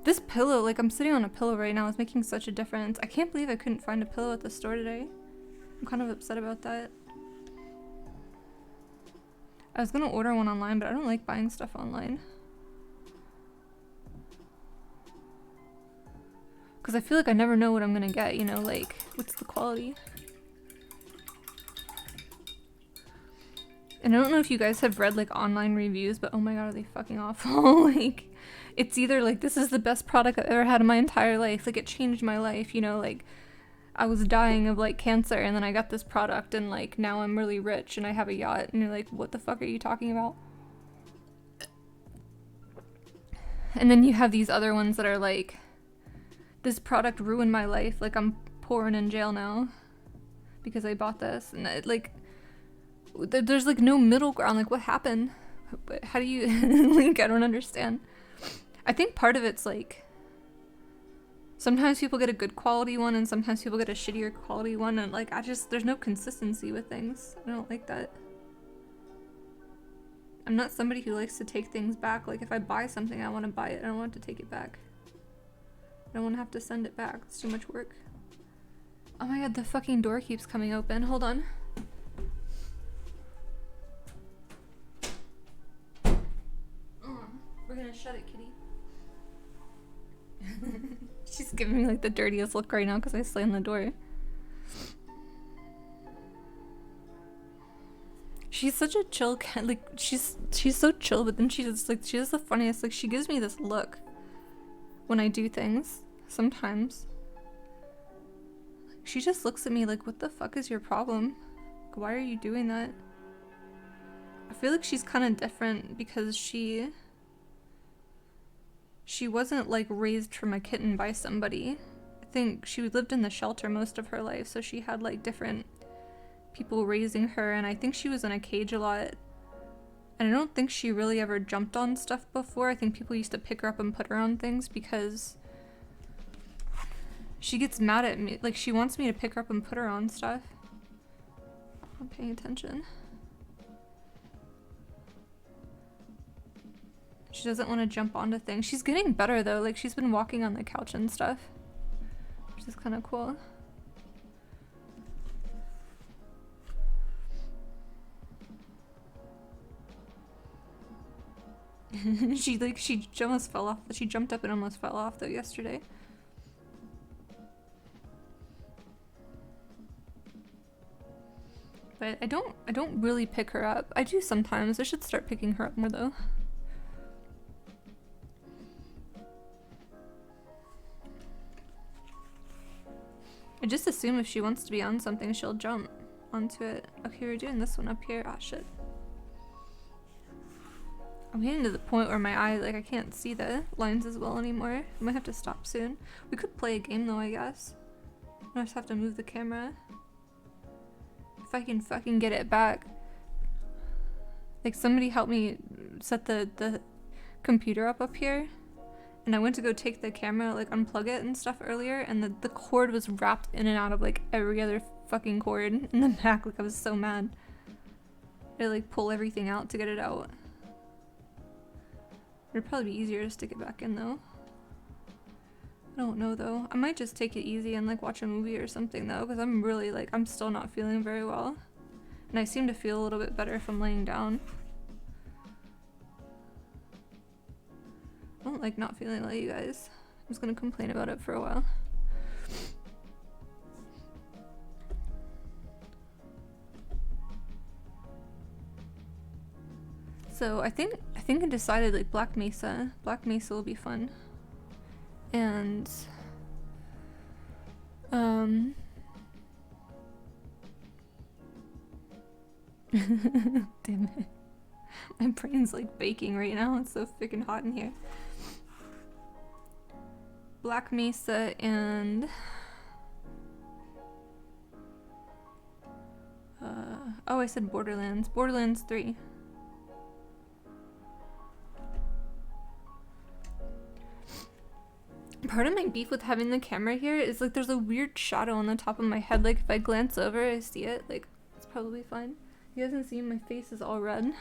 This pillow, like I'm sitting on a pillow right now, is making such a difference. I can't believe I couldn't find a pillow at the store today. I'm kind of upset about that. I was gonna order one online, but I don't like buying stuff online. Because I feel like I never know what I'm gonna get, you know, like, what's the quality? And I don't know if you guys have read, like, online reviews, but oh my god, are they fucking awful. Like, it's either, like, this is the best product I've ever had in my entire life, like, it changed my life, you know, like, I was dying of, like, cancer, and then I got this product, and, like, now I'm really rich, and I have a yacht, and you're like, what the fuck are you talking about? And then you have these other ones that are, like, this product ruined my life, like I'm poor and in jail now because I bought this, and it, like there's like no middle ground. Like what happened? How do you like I don't understand. I think part of it's like sometimes people get a good quality one and sometimes people get a shittier quality one, and like there's no consistency with things. I don't like that. I'm not somebody who likes to take things back. Like if I buy something, I want to buy it. I don't want to take it back. I don't want to have to send it back. It's too much work. Oh my god, the fucking door keeps coming open. Hold on. We're gonna shut it, kitty. She's giving me like the dirtiest look right now because I slammed the door. She's such a chill cat. Like she's so chill, but then she does the funniest. Like she gives me this look when I do things, sometimes. She just looks at me like, what the fuck is your problem? Why are you doing that? I feel like she's kind of different because she wasn't like raised from a kitten by somebody. I think she lived in the shelter most of her life, so she had like different people raising her, and I think she was in a cage a lot. And I don't think she really ever jumped on stuff before. I think people used to pick her up and put her on things because she gets mad at me. Like, she wants me to pick her up and put her on stuff. I'm not paying attention. She doesn't want to jump onto things. She's getting better, though. Like, she's been walking on the couch and stuff, which is kind of cool. she almost fell off. She jumped up and almost fell off though yesterday. But I don't really pick her up. I do sometimes. I should start picking her up more though. I just assume if she wants to be on something, she'll jump onto it. Okay, we're doing this one up here. Ah, shit. I'm getting to the point where my eye, like, I can't see the lines as well anymore. I might have to stop soon. We could play a game though, I guess. I just have to move the camera. If I can fucking get it back. Like, somebody help me set the computer up here. And I went to go take the camera, like, unplug it and stuff earlier, and the cord was wrapped in and out of, like, every other fucking cord in the back. Like, I was so mad. I like pull everything out to get it out. It'd probably be easier to stick it back in though. I don't know though. I might just take it easy and like watch a movie or something though, because I'm really like, I'm still not feeling very well. And I seem to feel a little bit better if I'm laying down. I don't like not feeling well, you guys. I'm just gonna complain about it for a while. So I think I decided like Black Mesa. Black Mesa will be fun. And damn it. My brain's like baking right now. It's so freaking hot in here. Black Mesa and oh, I said Borderlands. Borderlands 3. Part of my beef with having the camera here is like there's a weird shadow on the top of my head. Like if I glance over, I see it. Like it's probably fine. You guys can see my face is all red.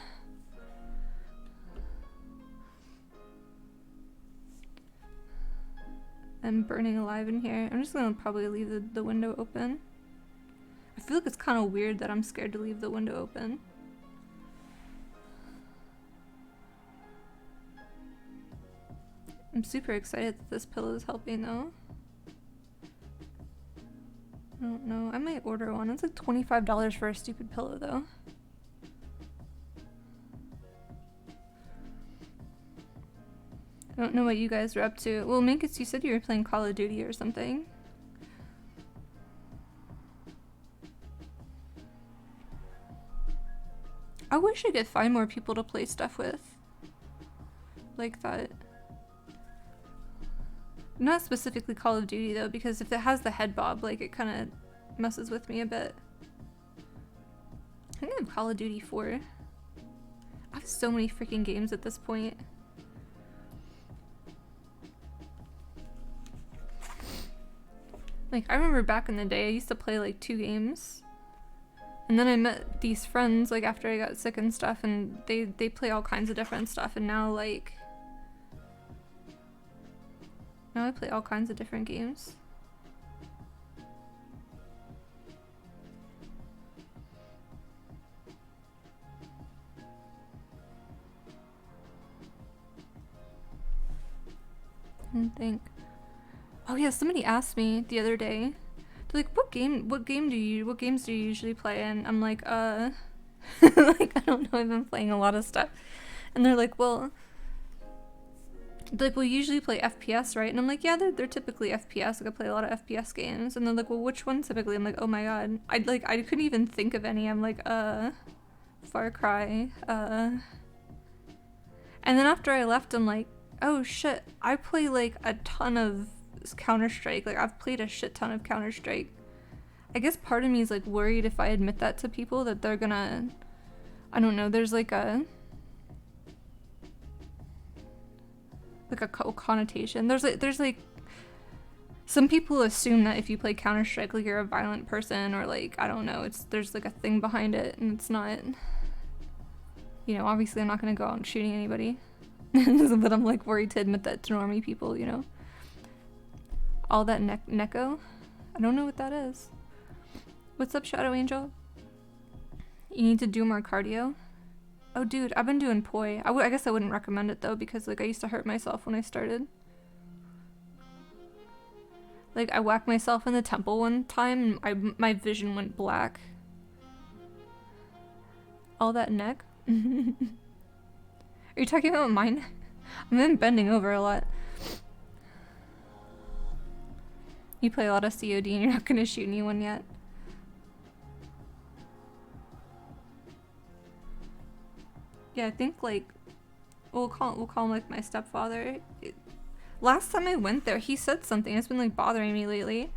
I'm burning alive in here. I'm just gonna probably leave the window open. I feel like it's kind of weird that I'm scared to leave the window open. I'm super excited that this pillow is helping though. I don't know. I might order one. It's like $25 for a stupid pillow though. I don't know what you guys are up to. Well, Minkus, you said you were playing Call of Duty or something. I wish I could find more people to play stuff with. Like that. Not specifically Call of Duty though, because if it has the head bob, like it kind of messes with me a bit. I think I have Call of Duty 4. I have so many freaking games at this point. Like I remember back in the day I used to play like 2 games. And then I met these friends like after I got sick and stuff, and they play all kinds of different stuff, and now like now I play all kinds of different games. I think. Oh yeah, somebody asked me the other day. They're like, what games do you usually play? And I'm like, like I don't know, I've been playing a lot of stuff. And they're like, well, we usually play FPS, right? And I'm like, yeah, they're typically FPS. Like I play a lot of FPS games. And they're like, well, which one typically? I'm like, oh my god, I couldn't even think of any. I'm like, Far Cry, And then after I left, I'm like, oh shit, I play like a ton of Counter-Strike. Like I've played a shit ton of Counter-Strike. I guess part of me is like worried if I admit that to people that they're gonna, I don't know, there's like a connotation. There's like some people assume that if you play Counter-Strike like you're a violent person, or like I don't know, there's like a thing behind it, and it's not, you know, obviously I'm not gonna go out and shooting anybody. But I'm like worried to admit that to normie people, you know. All that Neko? I don't know what that is. What's up, Shadow Angel? You need to do more cardio? Oh dude, I've been doing poi. I guess I wouldn't recommend it though, because like I used to hurt myself when I started. Like I whacked myself in the temple one time and my vision went black. All that neck? Are you talking about mine? I've been bending over a lot. You play a lot of COD and you're not gonna shoot anyone yet. Yeah, I think like we'll call him like my stepfather. Last time I went there, he said something. It's been like bothering me lately.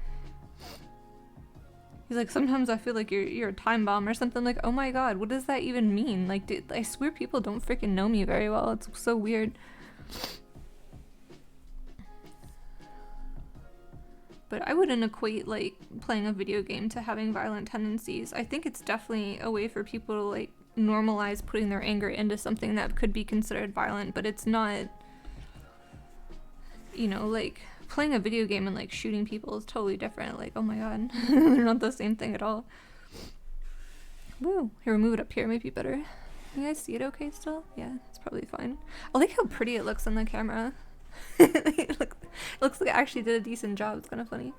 He's like, sometimes I feel like you're a time bomb or something. Like, oh my god, what does that even mean? Like, dude, I swear people don't freaking know me very well. It's so weird. But I wouldn't equate like playing a video game to having violent tendencies. I think it's definitely a way for people to like normalize putting their anger into something that could be considered violent, but it's not, you know, like playing a video game and like shooting people is totally different. Like, oh my god, they're not the same thing at all. Woo, here, move it up here, might be better. You guys see it okay still? Yeah, it's probably fine. I like how pretty it looks on the camera. it looks like I actually did a decent job. It's kind of funny.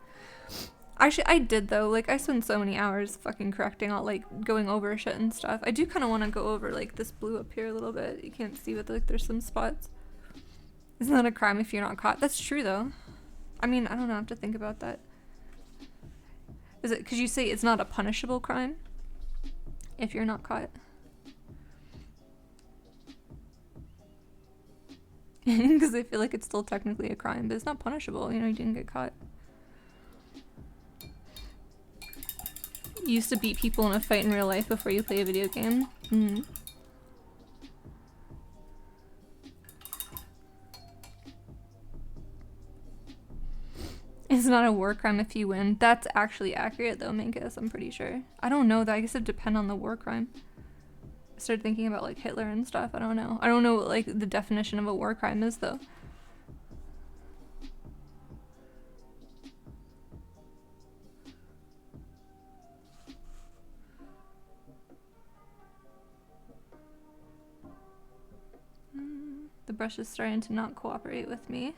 Actually, I did though. Like, I spent so many hours fucking correcting all, like, going over shit and stuff. I do kind of want to go over, like, this blue up here a little bit. You can't see, but, like, there's some spots. Isn't that a crime if you're not caught? That's true, though. I mean, I don't know. I have to think about that. Is it because you say it's not a punishable crime if you're not caught? Because I feel like it's still technically a crime, but it's not punishable. You know, you didn't get caught. You used to beat people in a fight in real life before you play a video game. Mm. It's not a war crime if you win. That's actually accurate though, Minkus, I'm pretty sure. I don't know though, I guess it depends on the war crime. I started thinking about like Hitler and stuff, I don't know. I don't know what like the definition of a war crime is though. The brush is starting to not cooperate with me.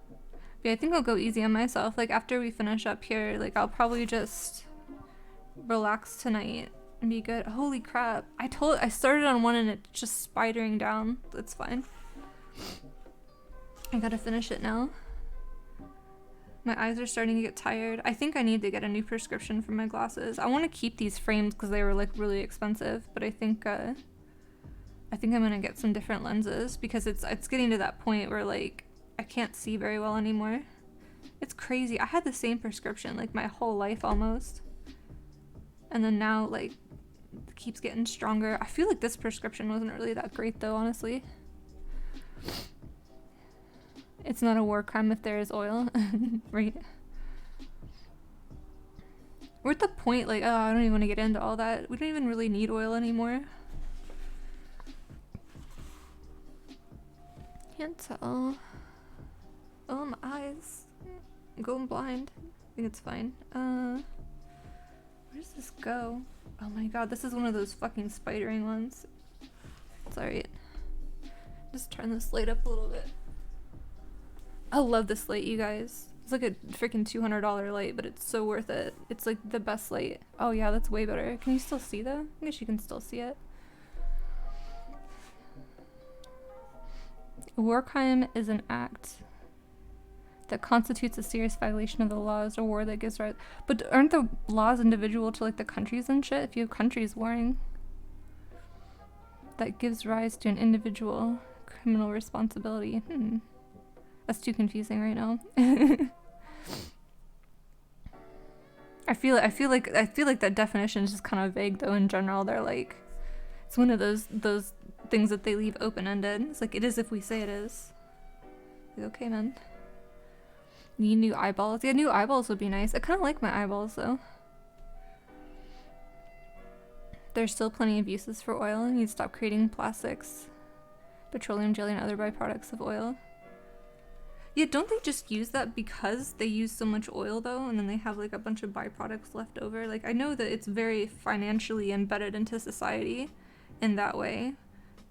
But yeah, I think I'll go easy on myself. Like after we finish up here, like I'll probably just relax tonight and be good. Holy crap. I started on one and it's just spidering down. That's fine. I gotta finish it now. My eyes are starting to get tired. I think I need to get a new prescription for my glasses. I want to keep these frames because they were like really expensive, but I think I'm gonna get some different lenses because it's getting to that point where like I can't see very well anymore. It's crazy. I had the same prescription like my whole life almost. And then now like it keeps getting stronger. I feel like this prescription wasn't really that great though, honestly. It's not a war crime if there is oil, right? We're at the point like, oh, I don't even want to get into all that. We don't even really need oil anymore. Can't tell. Oh, my eyes. I'm going blind. I think it's fine. Where does this go? Oh my god, this is one of those fucking spidering ones. It's alright. Just turn this light up a little bit. I love this light, you guys. It's like a freaking $200 light, but it's so worth it. It's like the best light. Oh yeah, that's way better. Can you still see that? I guess you can still see it. A war crime is an act that constitutes a serious violation of the laws or war that gives rise. But aren't the laws individual to like the countries and shit? If you have countries warring, that gives rise to an individual criminal responsibility. That's too confusing right now. I feel like that definition is just kind of vague though. In general, they're like, it's one of those things that they leave open-ended. It's like, it is if we say it is. Like, okay, man. Need new eyeballs. Yeah, new eyeballs would be nice. I kind of like my eyeballs though. There's still plenty of uses for oil. You need to stop creating plastics, petroleum jelly, and other byproducts of oil. Yeah, don't they just use that because they use so much oil though, and then they have like a bunch of byproducts left over? Like, I know that it's very financially embedded into society in that way,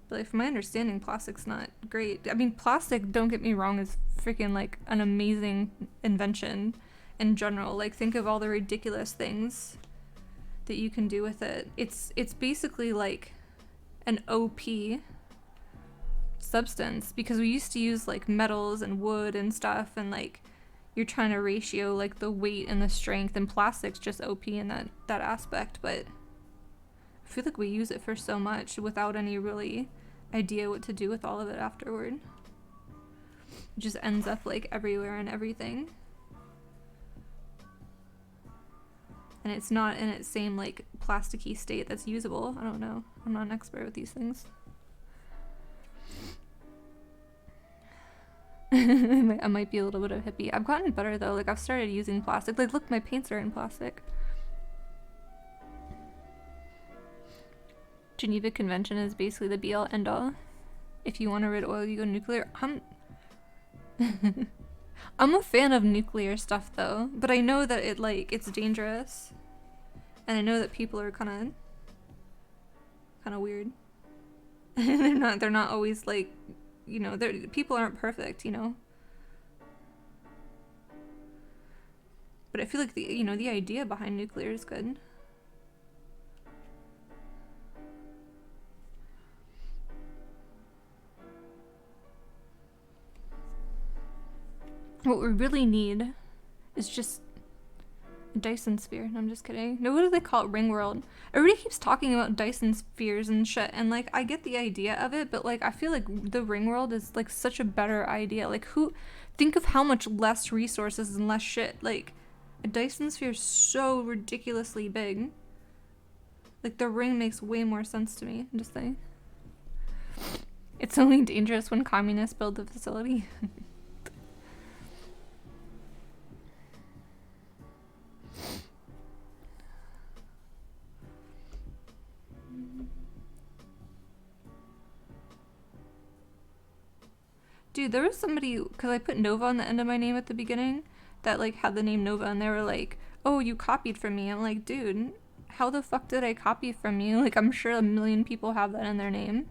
but like from my understanding, plastic's not great. I mean, plastic, don't get me wrong, is freaking like an amazing invention in general. Like, think of all the ridiculous things that you can do with it. It's basically like an OP substance, because we used to use like metals and wood and stuff, and like you're trying to ratio like the weight and the strength, and plastic's just OP in that aspect. But I feel like we use it for so much without any really idea what to do with all of it afterward. It just ends up like everywhere and everything, and it's not in its same like plasticky state that's usable. I don't know, I'm not an expert with these things. I might be a little bit of a hippie. I've gotten better though. Like, I've started using plastic. Like, look, my paints are in plastic. Geneva Convention is basically the be-all end-all. If you want to rid oil, you go nuclear. I'm a fan of nuclear stuff though, but I know that it's dangerous, and I know that people are kind of weird. they're not always like, you know, people aren't perfect, you know. But I feel like the idea behind nuclear is good. What we really need is just a Dyson sphere. No, I'm just kidding. No, what do they call it? Ring world. Everybody keeps talking about Dyson spheres and shit, and like I get the idea of it, but like I feel like the ring world is like such a better idea. Like think of how much less resources and less shit. Like a Dyson sphere is so ridiculously big. Like the ring makes way more sense to me. I'm just saying. It's only dangerous when communists build the facility. Dude, there was somebody, because I put Nova on the end of my name at the beginning, that like had the name Nova, and they were like, oh, you copied from me. I'm like, dude, how the fuck did I copy from you? Like, I'm sure a million people have that in their name.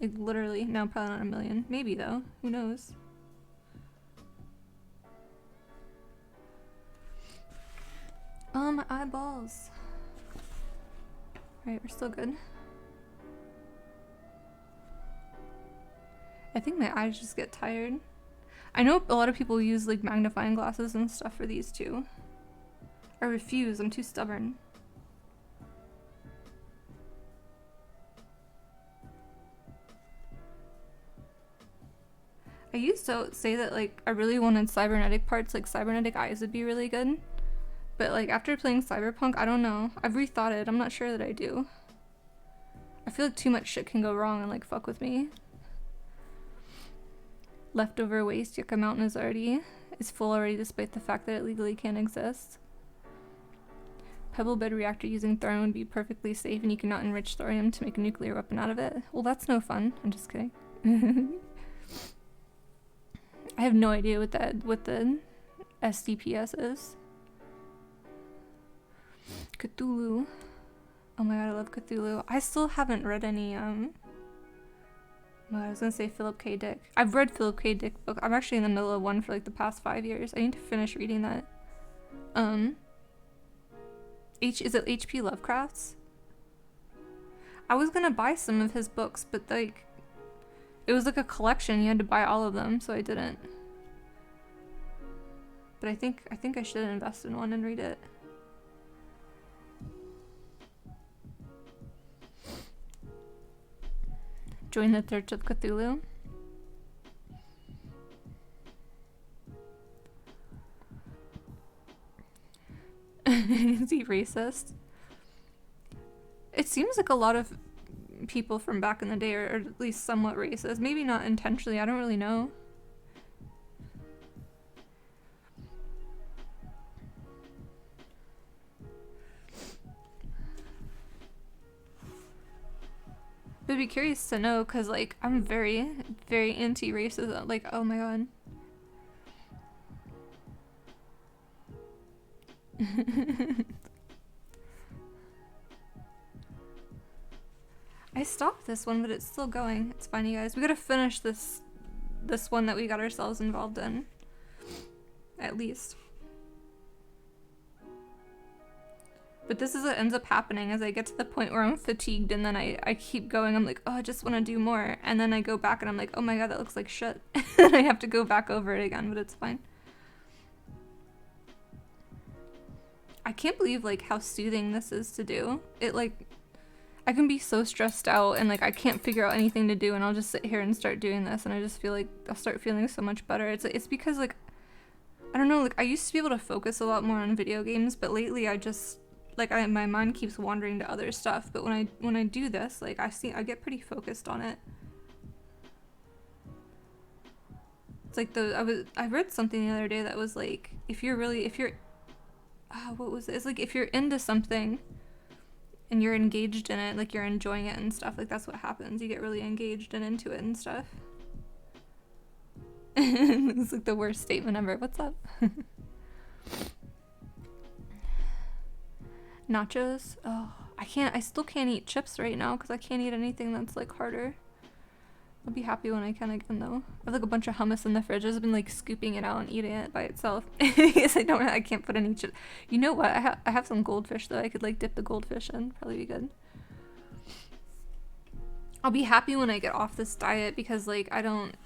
Like, literally. No, probably not a million. Maybe, though. Who knows? Oh, my eyeballs. Alright, we're still good. I think my eyes just get tired. I know a lot of people use like magnifying glasses and stuff for these too. I refuse, I'm too stubborn. I used to say that like I really wanted cybernetic parts, like cybernetic eyes would be really good. But like after playing Cyberpunk, I don't know. I've rethought it. I'm not sure that I do. I feel like too much shit can go wrong and like fuck with me. Leftover waste, Yucca Mountain is full already despite the fact that it legally can't exist. Pebble bed reactor using thorium would be perfectly safe, and you cannot enrich thorium to make a nuclear weapon out of it. Well, that's no fun. I'm just kidding. I have no idea what the SDPS is. Cthulhu. Oh my god, I love Cthulhu. I still haven't read any I was gonna say Philip K. Dick. I've read Philip K. Dick book. I'm actually in the middle of one for like the past 5 years. I need to finish reading that. Is it H.P. Lovecraft's? I was gonna buy some of his books, but like it was like a collection. You had to buy all of them, so I didn't. But I think I should invest in one and read it. Join the Church of Cthulhu. Is he racist? It seems like a lot of people from back in the day are at least somewhat racist. Maybe not intentionally, I don't really know. But I'd be curious to know, because like I'm very, very anti-racist. Like, oh my god. I stopped this one, but it's still going. It's fine, you guys. We gotta finish this one that we got ourselves involved in. At least. But this is what ends up happening as I get to the point where I'm fatigued, and then I keep going. I'm like, oh, I just want to do more. And then I go back and I'm like, oh my god, that looks like shit. And I have to go back over it again, but it's fine. I can't believe like how soothing this is to do. It like, I can be so stressed out and like I can't figure out anything to do, and I'll just sit here and start doing this, and I just feel like I'll start feeling so much better. It's because like, I don't know, like I used to be able to focus a lot more on video games, but lately I just like my mind keeps wandering to other stuff. But when I do this, like I get pretty focused on it. It's like I read something the other day that was like, what was it? It's like if you're into something, and you're engaged in it, like you're enjoying it and stuff, like that's what happens. You get really engaged and into it and stuff. It's like the worst statement ever. What's up? Nachos? Oh, I still can't eat chips right now because I can't eat anything that's like harder. I'll be happy when I can again though. I have like a bunch of hummus in the fridge. I've been like scooping it out and eating it by itself. Because I can't put any chips. You know what? I have some goldfish though. I could like dip the goldfish in. Probably be good. I'll be happy when I get off this diet because like I don't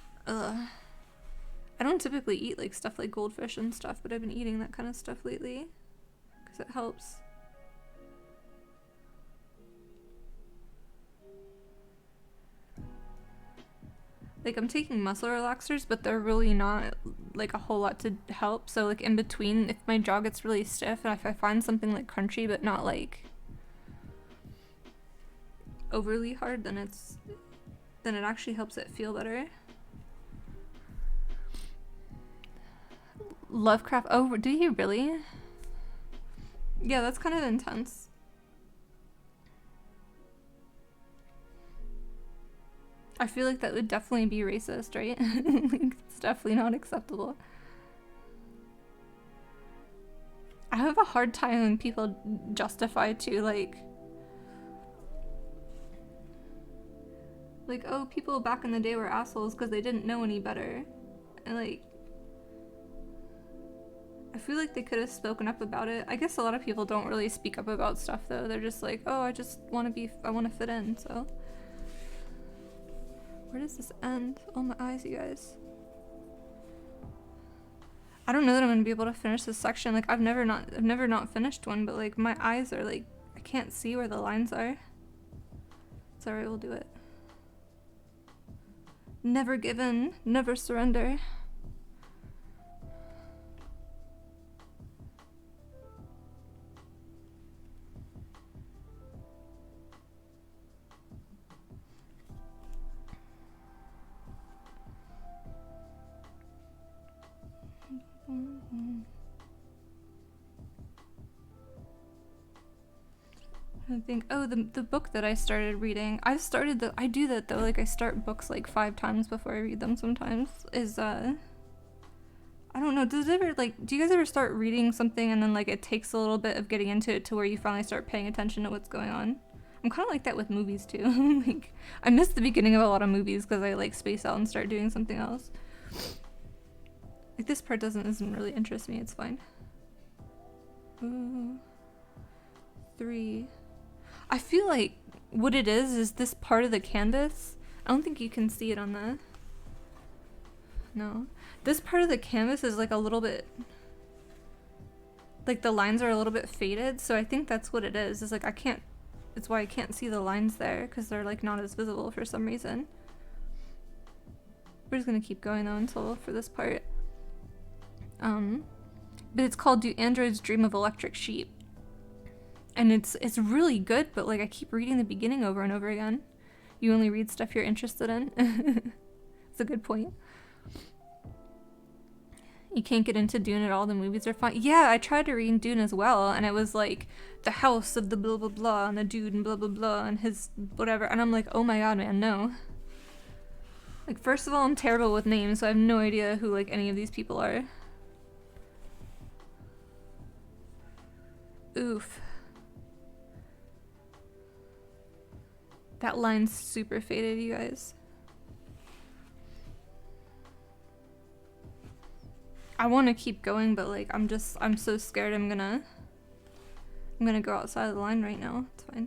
typically eat like stuff like goldfish and stuff, but I've been eating that kind of stuff lately because it helps. Like I'm taking muscle relaxers, but they're really not like a whole lot to help. So like in between, if my jaw gets really stiff and if I find something like crunchy but not like overly hard, then it actually helps it feel better. Lovecraft. Oh, do you really? Yeah, that's kind of intense. I feel like that would definitely be racist, right? Like, it's definitely not acceptable. I have a hard time when people justify to like, oh, people back in the day were assholes because they didn't know any better. And like, I feel like they could have spoken up about it. I guess a lot of people don't really speak up about stuff though. They're just like, oh, I want to fit in, so. Where does this end? Oh my eyes, you guys. I don't know that I'm gonna be able to finish this section. Like I've never not finished one, but like my eyes are like, I can't see where the lines are. It's alright, we'll do it. Never give in, never surrender. I think, oh, the book that I started reading, I do that though, like I start books like 5 times before I read them sometimes, is, I don't know, do you guys ever start reading something and then like it takes a little bit of getting into it to where you finally start paying attention to what's going on? I'm kind of like that with movies too. Like, I miss the beginning of a lot of movies because I like space out and start doing something else. Like this part doesn't really interest me, it's fine. 3. I feel like what it is this part of the canvas. I don't think you can see it on the... No. This part of the canvas is like a little bit... Like the lines are a little bit faded, so I think that's what it is. It's like I can't... It's why I can't see the lines there, because they're like not as visible for some reason. We're just gonna keep going though until for this part. But it's called Do Androids Dream of Electric Sheep? And it's really good, but like I keep reading the beginning over and over again. You only read stuff you're interested in. It's a good point. You can't get into Dune at all, the movies are fine. Yeah, I tried to read Dune as well, and it was like the house of the blah blah blah and the dude and blah blah blah and his whatever, and I'm like, oh my god, man, no. Like, first of all, I'm terrible with names, so I have no idea who like any of these people are. Oof. That line's super faded, you guys. I want to keep going, but like I'm so scared I'm gonna go outside of the line right now. It's fine.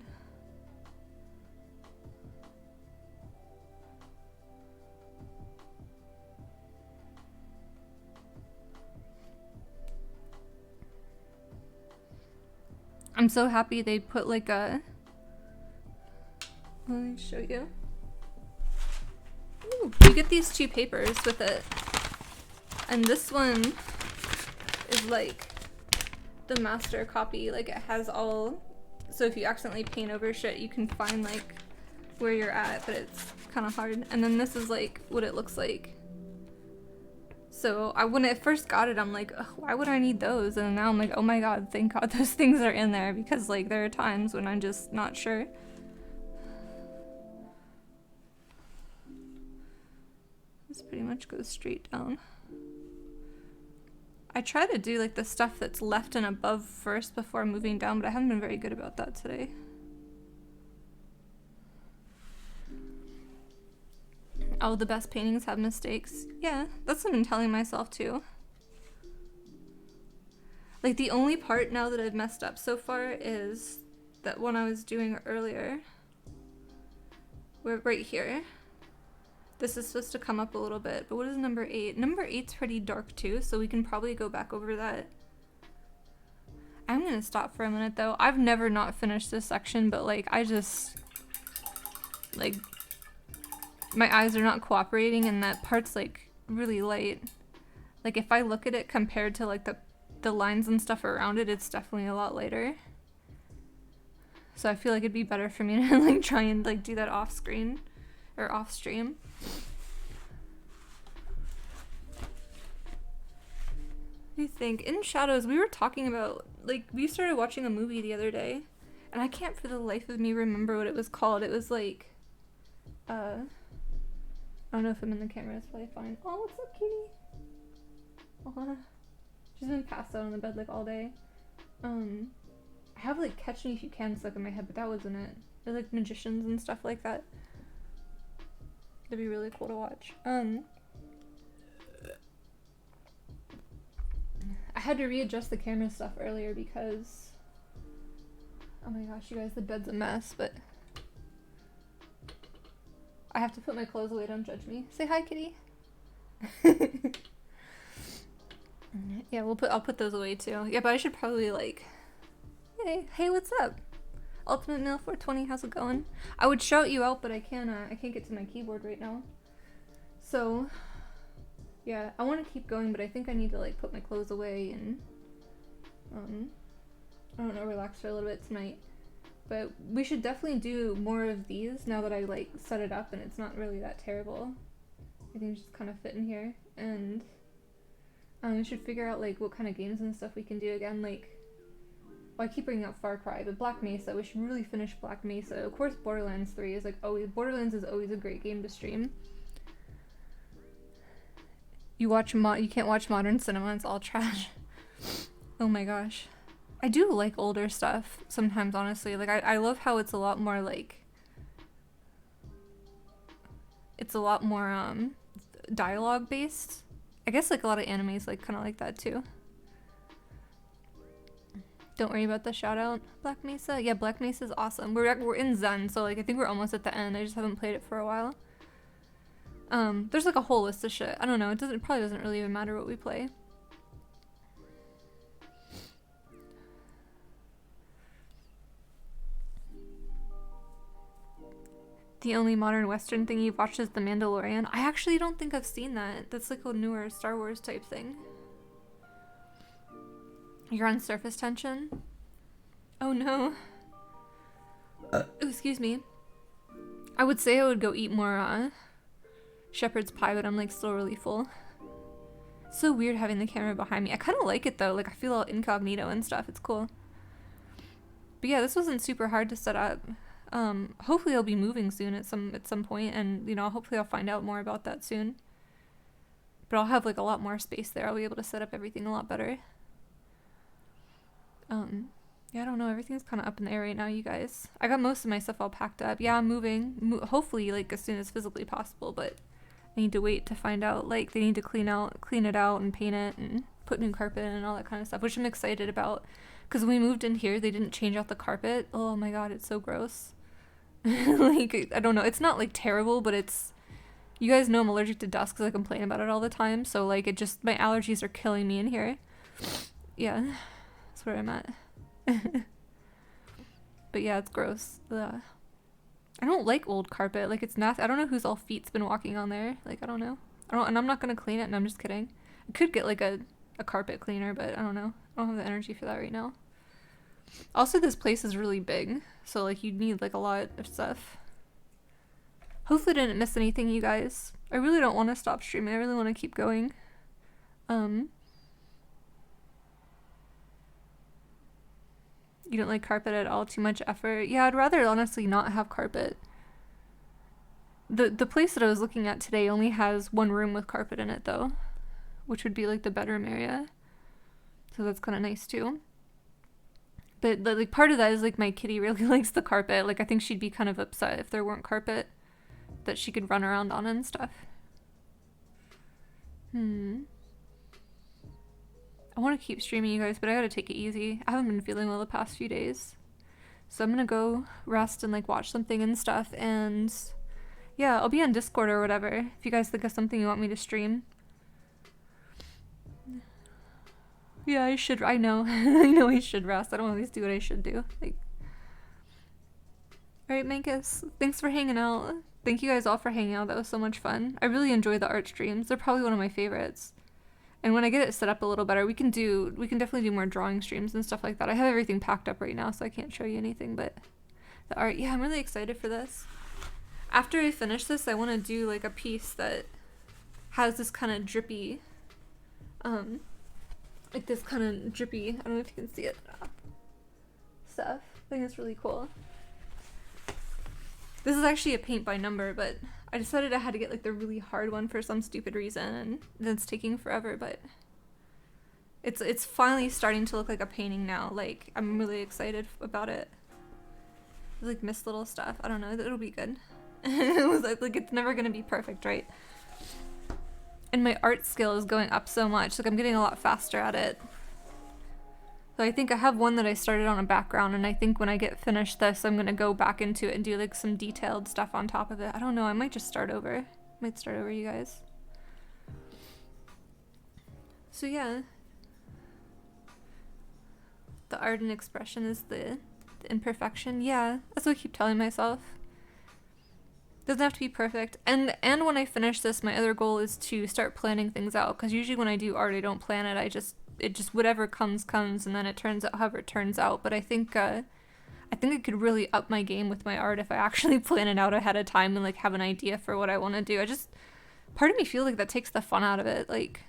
I'm so happy they put like a... Let me show you. Ooh, you get these 2 papers with it. And this one is like the master copy. Like it has all... So if you accidentally paint over shit, you can find like where you're at, but it's kind of hard. And then this is like what it looks like. So when I first got it, I'm like, ugh, why would I need those? And now I'm like, oh my god, thank god those things are in there, because like there are times when I'm just not sure. This pretty much goes straight down. I try to do like the stuff that's left and above first before moving down, but I haven't been very good about that today. Oh, the best paintings have mistakes. Yeah, that's what I'm telling myself too. Like the only part now that I've messed up so far is that one I was doing earlier. We're right here. This is supposed to come up a little bit, but what is number 8? Number 8's pretty dark too, so we can probably go back over that. I'm gonna stop for a minute though. I've never not finished this section, but like I just like my eyes are not cooperating and that part's like really light. Like if I look at it compared to like the lines and stuff around it, it's definitely a lot lighter. So I feel like it'd be better for me to like try and like do that off screen or off stream. I think in Shadows we were talking about like we started watching a movie the other day and I can't for the life of me remember what it was called. It was like I don't know if I'm in the camera, it's probably fine. Oh, what's up, kitty? She's been passed out on the bed like all day. I have like Catch Me If You Can stuck in my head, but that wasn't it. They're like magicians and stuff like that. It'd be really cool to watch. I had to readjust the camera stuff earlier because oh my gosh, you guys, the bed's a mess, but I have to put my clothes away, don't judge me. Say hi, kitty. Yeah, I'll put those away too. Yeah, but I should probably like hey, what's up? Ultimate Mail 420, how's it going? I would shout you out, but I can't get to my keyboard right now. So yeah, I want to keep going, but I think I need to like put my clothes away and I don't know, relax for a little bit tonight. But we should definitely do more of these now that I like set it up and it's not really that terrible. I think just kind of fit in here, and we should figure out like what kind of games and stuff we can do again. Like, well, I keep bringing up Far Cry, but Black Mesa, we should really finish Black Mesa. Of course, Borderlands 3 is like always, Borderlands is always a great game to stream. You can't watch modern cinema, it's all trash. Oh my gosh. I do like older stuff sometimes, honestly. Like, I love how it's a lot more, like... It's a lot more, dialogue-based. I guess, like, a lot of animes, like, kind of like that, too. Don't worry about the shout-out. Black Mesa? Yeah, Black Mesa's awesome. We're in Zen, so, like, I think we're almost at the end. I just haven't played it for a while. There's, like, a whole list of shit. I don't know. It probably doesn't really even matter what we play. The only modern Western thing you've watched is The Mandalorian. I actually don't think I've seen that. That's like a newer Star Wars type thing. You're on surface tension? Oh no. Excuse me. I would say I would go eat more shepherd's pie, but I'm like still really full. It's so weird having the camera behind me. I kind of like it though. Like I feel all incognito and stuff. It's cool. But yeah, this wasn't super hard to set up. Hopefully I'll be moving soon at some point, and you know, hopefully I'll find out more about that soon. But I'll have like a lot more space there. I'll be able to set up everything a lot better. Yeah, I don't know, everything's kind of up in the air right now, you guys. I got most of my stuff all packed up. Yeah, I'm moving, hopefully like as soon as physically possible, but I need to wait to find out. Like they need to clean it out and paint it and put new carpet and all that kind of stuff, which I'm excited about, because when we moved in here they didn't change out the carpet. Oh my god, it's so gross. Like, I don't know, it's not like terrible, but it's, you guys know I'm allergic to dust because I complain about it all the time, so like it just, my allergies are killing me in here. Yeah, that's where I'm at. But yeah, it's gross. Ugh. I don't like old carpet, like it's nasty. I don't know whose all feet's been walking on there, like I don't know. And I'm not gonna clean it, and I'm just kidding. I could get like a carpet cleaner, but I don't know. I don't have the energy for that right now. Also, this place is really big, so like you need like a lot of stuff. Hopefully I didn't miss anything, you guys. I really don't want to stop streaming. I really want to keep going. You don't like carpet at all? Too much effort? Yeah, I'd rather honestly not have carpet. The place that I was looking at today only has one room with carpet in it though, which would be like the bedroom area. So that's kind of nice too. But like part of that is like my kitty really likes the carpet. Like I think she'd be kind of upset if there weren't carpet that she could run around on and stuff. I want to keep streaming, you guys, but I gotta take it easy. I haven't been feeling well the past few days. So I'm gonna go rest and like watch something and stuff, and yeah, I'll be on Discord or whatever if you guys think of something you want me to stream. Yeah, I should. I know. I know I should rest. I don't always do what I should do. Like, alright, Mankus, thanks for hanging out. Thank you guys all for hanging out. That was so much fun. I really enjoy the art streams. They're probably one of my favorites. And when I get it set up a little better, we can definitely do more drawing streams and stuff like that. I have everything packed up right now, so I can't show you anything, but the art, yeah, I'm really excited for this. After I finish this, I want to do like a piece that has this kind of drippy, like this kind of drippy, I don't know if you can see it, stuff. I think it's really cool. This is actually a paint by number, but I decided I had to get like the really hard one for some stupid reason, and it's taking forever, but it's finally starting to look like a painting now. Like, I'm really excited about it. Like missed little stuff. I don't know, it'll be good. It was like it's never gonna be perfect, right? And my art skill is going up so much. Like I'm getting a lot faster at it. So I think I have one that I started on a background, and I think when I get finished this, I'm gonna go back into it and do like some detailed stuff on top of it. I don't know, I might just start over. I might start over, you guys. So yeah. The art and expression is the imperfection. Yeah, that's what I keep telling myself. Doesn't have to be perfect. And when I finish this, my other goal is to start planning things out, because usually when I do art, I don't plan it. It just whatever comes, and then it turns out however it turns out. But I think I could really up my game with my art if I actually plan it out ahead of time and like have an idea for what I want to do. Part of me feels like that takes the fun out of it. Like,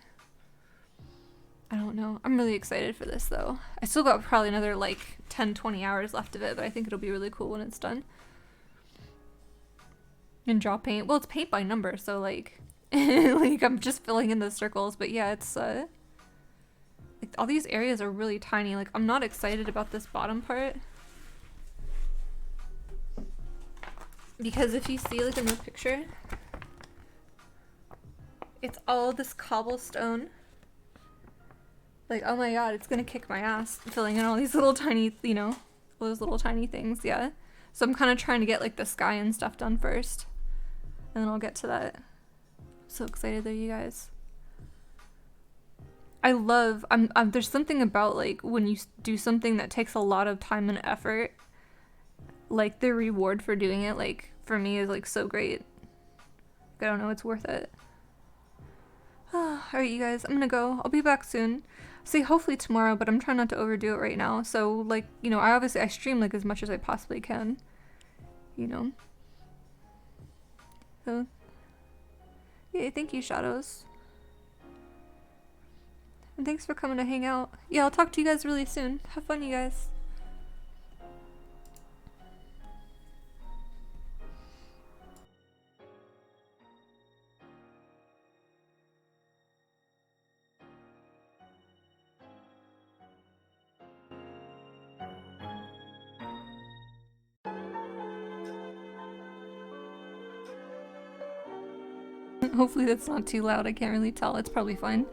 I don't know. I'm really excited for this though. I still got probably another like 10-20 hours left of it, but I think it'll be really cool when it's done. And draw paint. Well, it's paint by number, so like like I'm just filling in the circles, but yeah, it's like all these areas are really tiny. Like I'm not excited about this bottom part, because if you see like in the picture, it's all this cobblestone. Like, oh my god, it's gonna kick my ass filling in all these little tiny, you know, those little tiny things. Yeah, so I'm kind of trying to get like the sky and stuff done first, and then I'll get to that. I'm so excited though, you guys. There's something about like when you do something that takes a lot of time and effort, like the reward for doing it, like for me is like so great. I don't know, it's worth it. Alright, you guys, I'm gonna go. I'll be back soon. Say hopefully tomorrow, but I'm trying not to overdo it right now. So like, you know, I stream like as much as I possibly can, you know. So yeah, thank you, Shadows. And thanks for coming to hang out. Yeah, I'll talk to you guys really soon. Have fun, you guys. Hopefully that's not too loud. I can't really tell. It's probably fine.